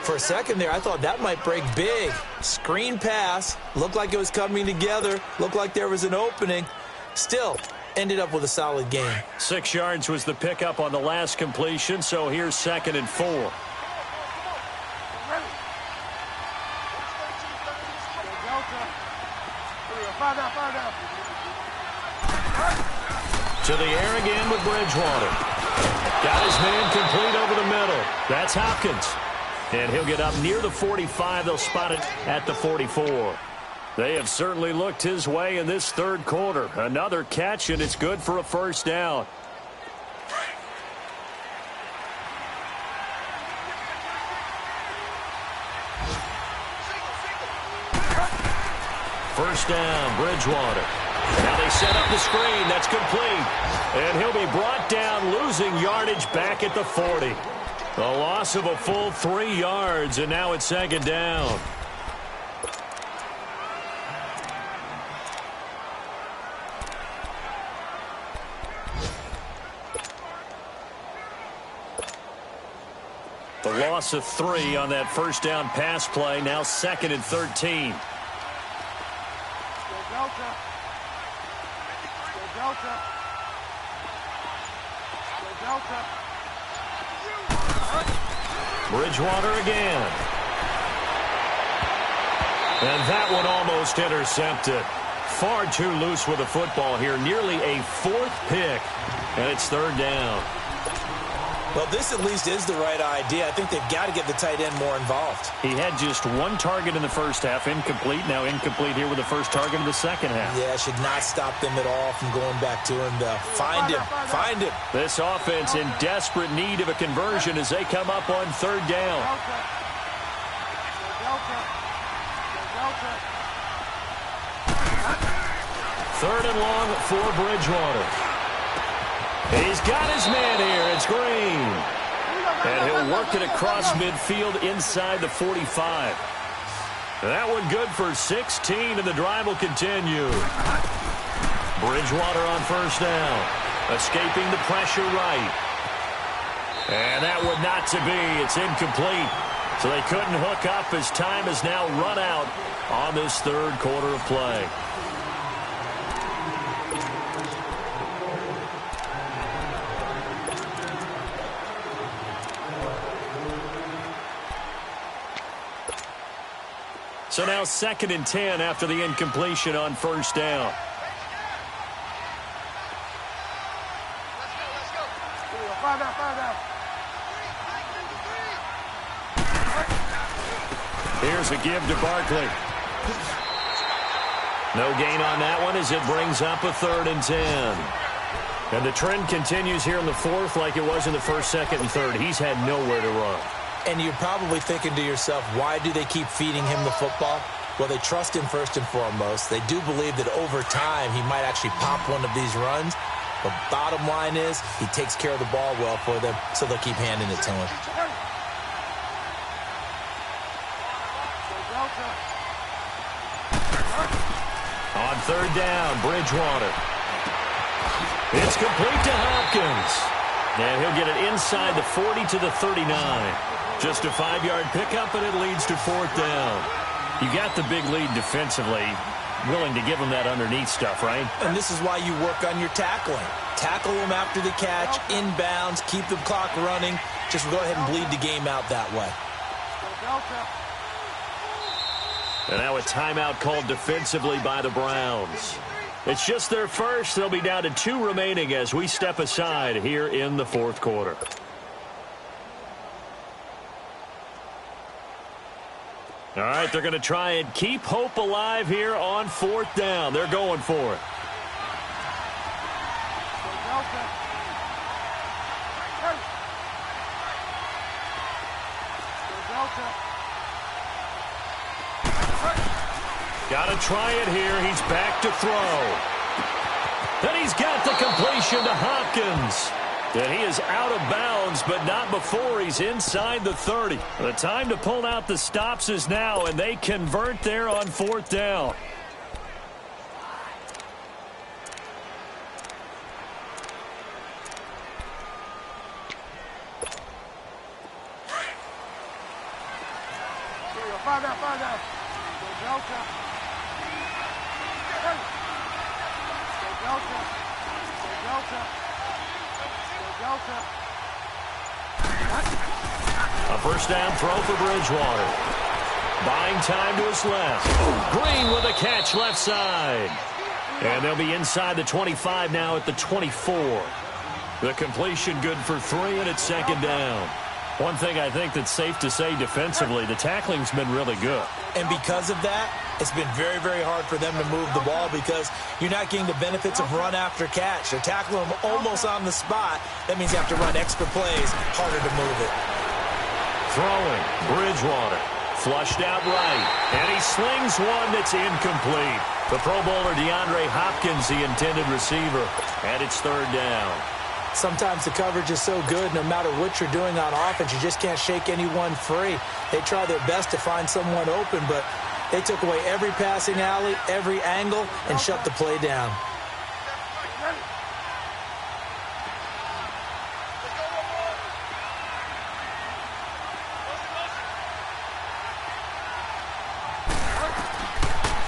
For a second there, I thought that might break big. Screen pass. Looked like it was coming together. Looked like there was an opening. Still, ended up with a solid gain. 6 yards was the pickup on the last completion, so here's 2nd and 4. To the air again with Bridgewater. Got his man complete over the middle. That's Hopkins. And he'll get up near the 45. They'll spot it at the 44. They have certainly looked his way in this third quarter. Another catch, and it's good for a first down. First down, Bridgewater. Now they set up the screen. That's complete. And he'll be brought down, losing yardage back at the 40. A loss of a full 3 yards, and now it's 2nd down. The loss of 3 on that first down pass play. Now 2nd and 13. Bridgewater again. And that one almost intercepted. Far too loose with the football here. Nearly a 4th pick. And it's 3rd down. Well, this at least is the right idea. I think they've got to get the tight end more involved. He had just 1 target in the first half. Incomplete. Now incomplete here with the first target of the second half. Yeah, should not stop them at all from going back to him, though. Find him. Find him. This offense in desperate need of a conversion as they come up on 3rd down. Third and long for Bridgewater. He's got his man here. It's Green. And he'll work it across midfield inside the 45. That one good for 16, and the drive will continue. Bridgewater on first down. Escaping the pressure right. And that one not to be. It's incomplete. So they couldn't hook up as time has now run out on this third quarter of play. So now 2nd and 10 after the incompletion on first down. Here's a give to Barkley. No gain on that one as it brings up a 3rd and 10. And the trend continues here in the 4th like it was in the 1st, 2nd, and 3rd. He's had nowhere to run. And you're probably thinking to yourself, why do they keep feeding him the football? Well, they trust him first and foremost. They do believe that over time he might actually pop one of these runs. But bottom line is he takes care of the ball well for them, so they'll keep handing it to him. On 3rd down, Bridgewater. It's complete to Hopkins. And he'll get it inside the 40 to the 39. Just a 5-yard pickup, and it leads to 4th down. You got the big lead defensively. Willing to give them that underneath stuff, right? And this is why you work on your tackling. Tackle them after the catch, inbounds, keep the clock running. Just go ahead and bleed the game out that way. And now a timeout called defensively by the Browns. It's just their first. They'll be down to 2 remaining as we step aside here in the 4th quarter. All right, they're going to try and keep hope alive here on 4th down. They're going for it. Got to try it here. He's back to throw. And he's got the completion to Hopkins. And he is out of bounds, but not before he's inside the 30. The time to pull out the stops is now, and they convert there on 4th down. A first down throw for Bridgewater. Buying time to his left. Green with a catch left side. And they'll be inside the 25 now at the 24. The completion good for 3, and it's second down. One thing I think that's safe to say defensively, the tackling's been really good. And because of that, it's been very, very hard for them to move the ball because you're not getting the benefits of run after catch. They're tackling them almost on the spot. That means you have to run extra plays, harder to move it. Throwing, Bridgewater, flushed out right, and he slings one that's incomplete. The Pro Bowler DeAndre Hopkins, the intended receiver, and it's third down. Sometimes the coverage is so good, no matter what you're doing on offense, you just can't shake anyone free. They try their best to find someone open, but they took away every passing alley, every angle, and shut the play down.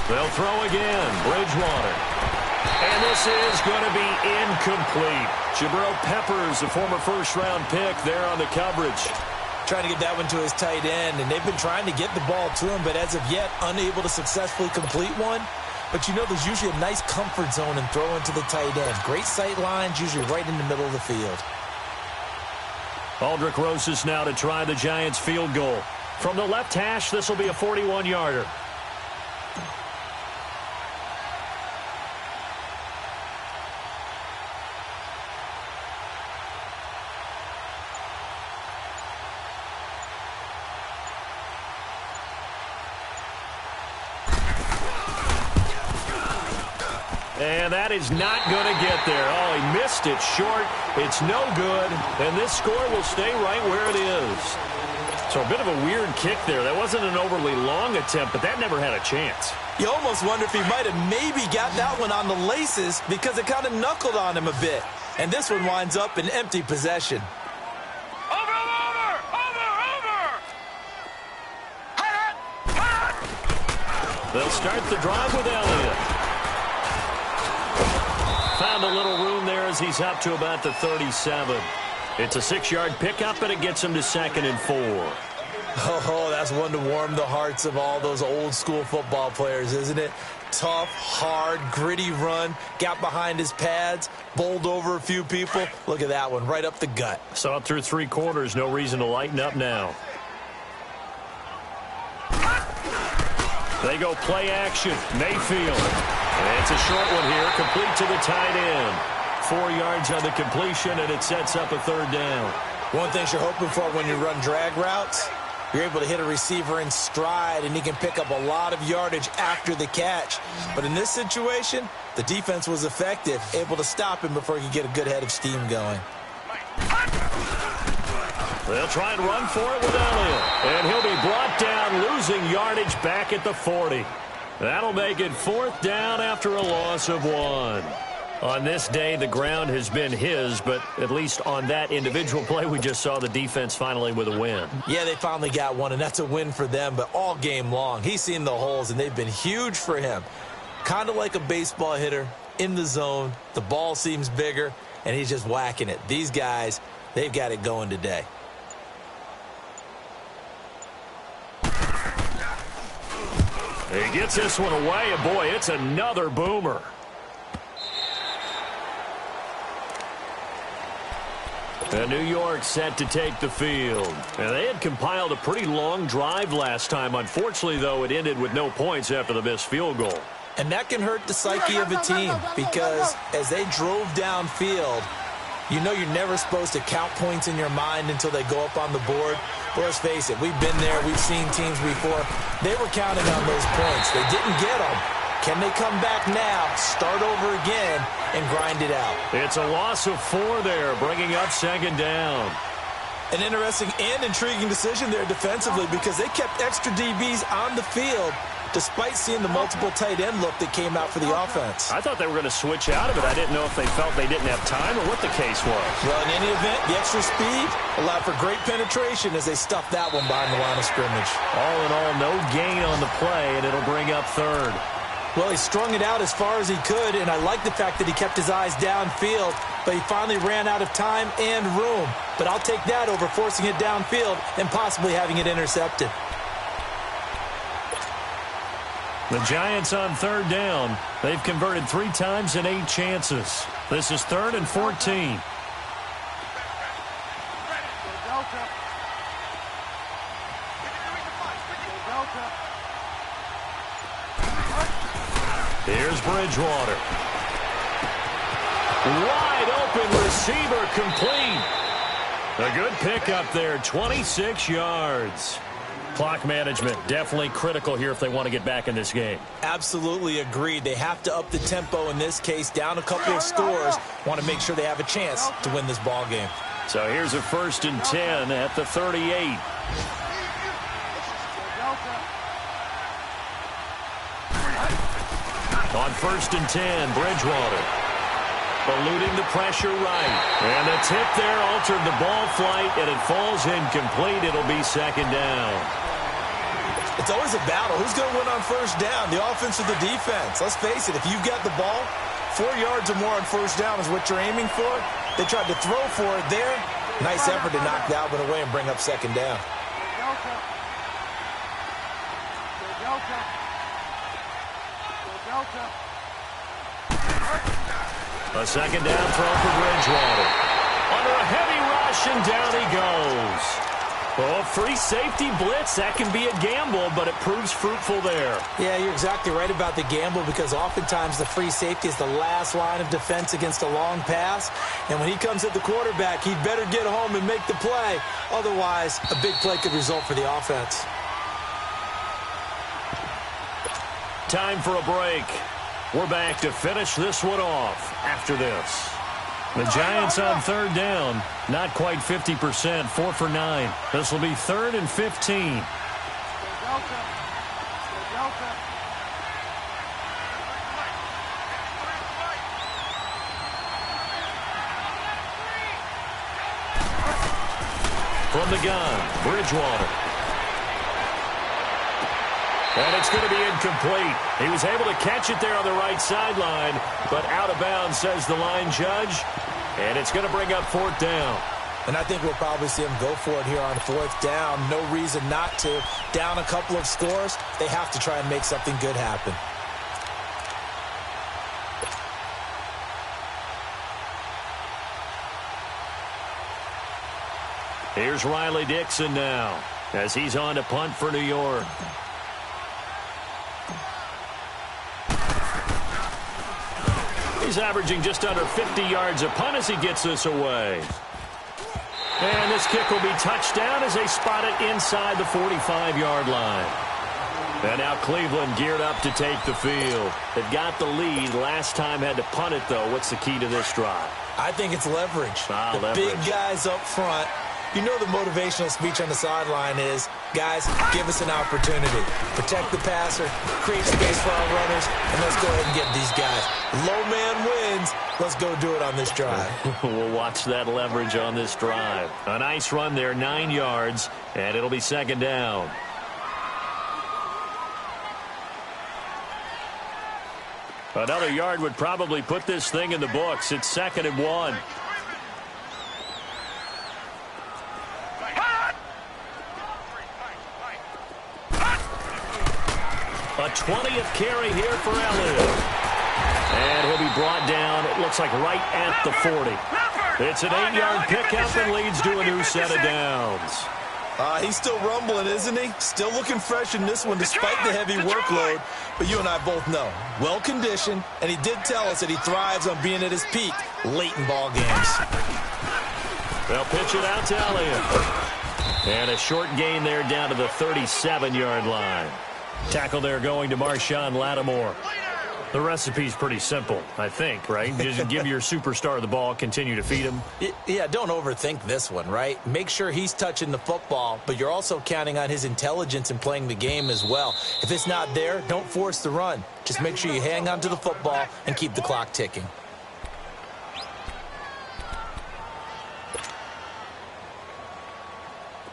They'll throw again, Bridgewater. And this is going to be incomplete. Jabril Peppers, a former first-round pick there on the coverage. Trying to get that one to his tight end, and they've been trying to get the ball to him, but as of yet, unable to successfully complete one. But you know there's usually a nice comfort zone in throwing to the tight end. Great sight lines, usually right in the middle of the field. Aldrick Rosas now to try the Giants field goal. From the left hash, this will be a 41-yarder. And that is not going to get there. Oh, he missed it short. It's no good. And this score will stay right where it is. So a bit of a weird kick there. That wasn't an overly long attempt, but that never had a chance. You almost wonder if he might have maybe got that one on the laces because it kind of knuckled on him a bit. And this one winds up in empty possession. They'll start the drive with Elliott. Found a little room there as he's up to about the 37. It's a 6-yard pickup, and it gets him to 2nd and 4. Oh, that's one to warm the hearts of all those old-school football players, isn't it? Tough, hard, gritty run, got behind his pads, bowled over a few people. Look at that one, right up the gut. Saw it through 3 quarters, no reason to lighten up now. They go play action. Mayfield. And it's a short one here, complete to the tight end. 4 yards on the completion, and it sets up a third down. One thing you're hoping for when you run drag routes, you're able to hit a receiver in stride, and he can pick up a lot of yardage after the catch. But in this situation, the defense was effective, able to stop him before he could get a good head of steam going. They'll try and run for it with Elliott. And he'll be brought down, losing yardage back at the 40. That'll make it 4th down after a loss of 1. On this day, the ground has been his, but at least on that individual play, we just saw the defense finally with a win. Yeah, they finally got one, and that's a win for them, but all game long, he's seen the holes, and they've been huge for him. Kind of like a baseball hitter in the zone. The ball seems bigger, and he's just whacking it. These guys, they've got it going today. He gets this one away, and boy, it's another boomer. And New York set to take the field. And they had compiled a pretty long drive last time. Unfortunately, though, it ended with no points after the missed field goal. And that can hurt the psyche of a team because as they drove downfield, you know you're never supposed to count points in your mind until they go up on the board. But let's face it, we've been there. We've seen teams before. They were counting on those points. They didn't get them. Can they come back now, start over again, and grind it out? It's a loss of 4 there, bringing up 2nd down. An interesting and intriguing decision there defensively because they kept extra DBs on the field, despite seeing the multiple tight end look that came out for the offense. I thought they were going to switch out of it. I didn't know if they felt they didn't have time or what the case was. Well, in any event, the extra speed allowed for great penetration as they stuffed that one behind the line of scrimmage. All in all, no gain on the play, and it'll bring up third. Well, he strung it out as far as he could, and I like the fact that he kept his eyes downfield, but he finally ran out of time and room. But I'll take that over forcing it downfield and possibly having it intercepted. The Giants on third down. They've converted 3 times in 8 chances. This is 3rd and 14. Here's Bridgewater. Wide open receiver complete. A good pickup there, 26 yards. Clock management definitely critical here if they want to get back in this game. Absolutely agreed. They have to up the tempo in this case, down a couple of scores. Want to make sure they have a chance to win this ball game. So here's a 1st and 10 at the 38. On 1st and 10, Bridgewater. Eluding the pressure right. And the tip there altered the ball flight, and it falls incomplete. It'll be 2nd down. It's always a battle. Who's going to win on 1st down, the offense or the defense? Let's face it, if you've got the ball, 4 yards or more on 1st down is what you're aiming for. They tried to throw for it there. Nice effort to knock that one away and bring up 2nd down. A 2nd down throw for Bridgewater. Under a heavy rush, and down he goes. Oh, free safety blitz, that can be a gamble, but it proves fruitful there. Yeah, you're exactly right about the gamble because oftentimes the free safety is the last line of defense against a long pass. And when he comes at the quarterback, he'd better get home and make the play. Otherwise, a big play could result for the offense. Time for a break. We're back to finish this one off after this. The Giants on 3rd down, not quite 50%, 4 for 9. This will be 3rd and 15. From the gun, Bridgewater. And it's going to be incomplete. He was able to catch it there on the right sideline, but out of bounds, says the line judge. And it's going to bring up 4th down. And I think we'll probably see him go for it here on 4th down. No reason not to. Down a couple of scores, they have to try and make something good happen. Here's Riley Dixon now as he's on to punt for New York. He's averaging just under 50 yards a punt as he gets this away. And this kick will be touchdown as they spot it inside the 45-yard line. And now Cleveland geared up to take the field. They've got the lead. Last time had to punt it, though. What's the key to this drive? I think it's leverage. Leverage. Big guys up front. You know the motivational speech on the sideline is, guys, give us an opportunity. Protect the passer, create space for our runners, and let's go ahead and get these guys. Low man wins. Let's go do it on this drive. We'll watch that leverage on this drive. A nice run there, 9 yards, and it'll be 2nd down. Another yard would probably put this thing in the books. It's 2nd and 1. A 20th carry here for Elliott. And he'll be brought down, it looks like right at the 40. It's an 8-yard pickup and leads to a new set of downs. He's still rumbling, isn't he? Still looking fresh in this one despite the heavy workload. But you and I both know, well-conditioned, and he did tell us that he thrives on being at his peak late in ball games. They'll pitch it out to Elliott. And a short gain there down to the 37-yard line. Tackle there going to Marshawn Lattimore. The recipe's pretty simple, I think, right? Just give your superstar the ball, continue to feed him. Yeah, don't overthink this one, right? Make sure he's touching the football, but you're also counting on his intelligence in playing the game as well. If it's not there, don't force the run. Just make sure you hang on to the football and keep the clock ticking.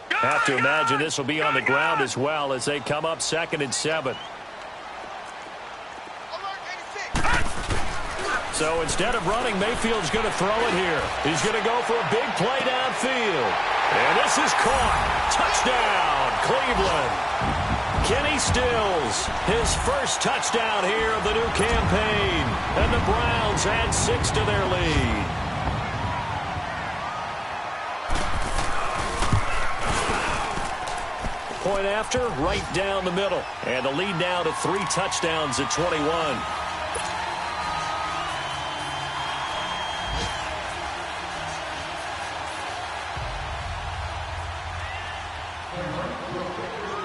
Have to imagine this will be on the ground as well as they come up 2nd and 7. So instead of running, Mayfield's going to throw it here. He's going to go for a big play downfield. And this is caught. Touchdown, Cleveland. Kenny Stills, his first touchdown here of the new campaign. And the Browns add 6 to their lead. Point after, right down the middle. And the lead now to 3 touchdowns at 21.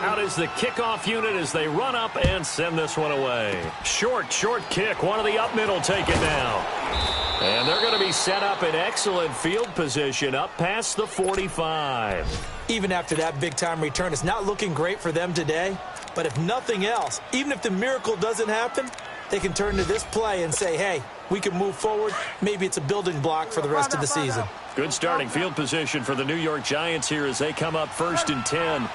Out is the kickoff unit as they run up and send this one away. Short kick. One of the up middle take it now. And they're going to be set up in excellent field position up past the 45. Even after that big-time return, it's not looking great for them today. But if nothing else, even if the miracle doesn't happen, they can turn to this play and say, hey, we can move forward. Maybe it's a building block for the rest of the season. Good starting field position for the New York Giants here as they come up 1st and 10.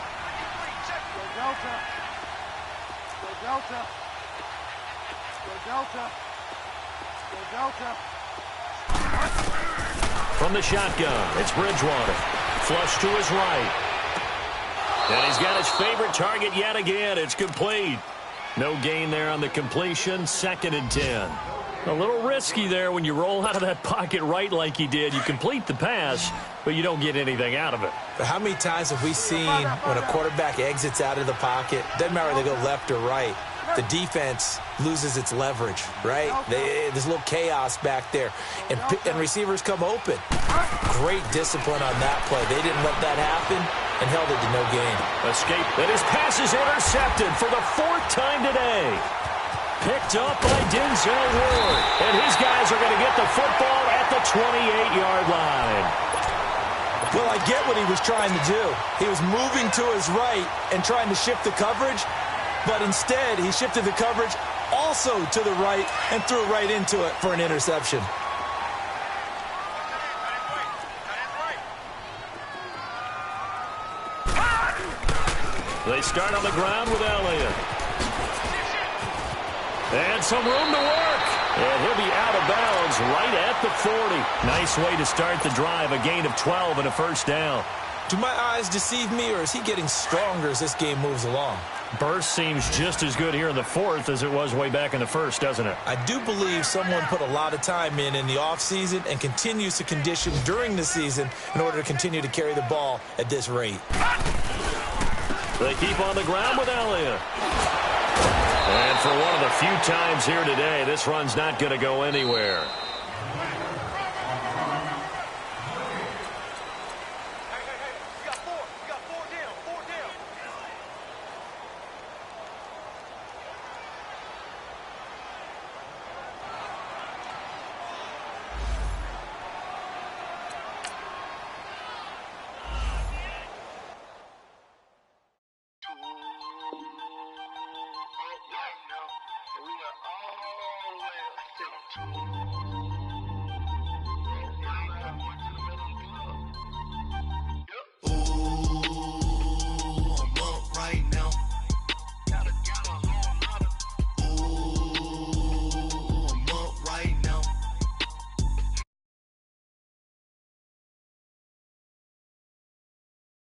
From the shotgun, it's Bridgewater. Flush to his right. And he's got his favorite target yet again. It's complete. No gain there on the completion. 2nd and 10. A little risky there when you roll out of that pocket right like he did. You complete the pass, but you don't get anything out of it. But how many times have we seen when a quarterback exits out of the pocket, doesn't matter whether they go left or right, the defense loses its leverage, right? There's a little chaos back there, and receivers come open. Great discipline on that play. They didn't let that happen and held it to no gain. Escape, and his pass is intercepted for the 4th time today. Picked up by Denzel Ward. And his guys are going to get the football at the 28-yard line. Well, I get what he was trying to do. He was moving to his right and trying to shift the coverage, but instead he shifted the coverage also to the right and threw right into it for an interception. They start on the ground with Elliott. And some room to work. And he'll be out of bounds right at the 40. Nice way to start the drive. A gain of 12 and a 1st down. Do my eyes deceive me, or is he getting stronger as this game moves along? Burst seems just as good here in the 4th as it was way back in the 1st, doesn't it? I do believe someone put a lot of time in the offseason and continues to condition during the season in order to continue to carry the ball at this rate. They keep on the ground with Elliott. And for one of the few times here today, this run's not going to go anywhere. Ooh, I'm up right now.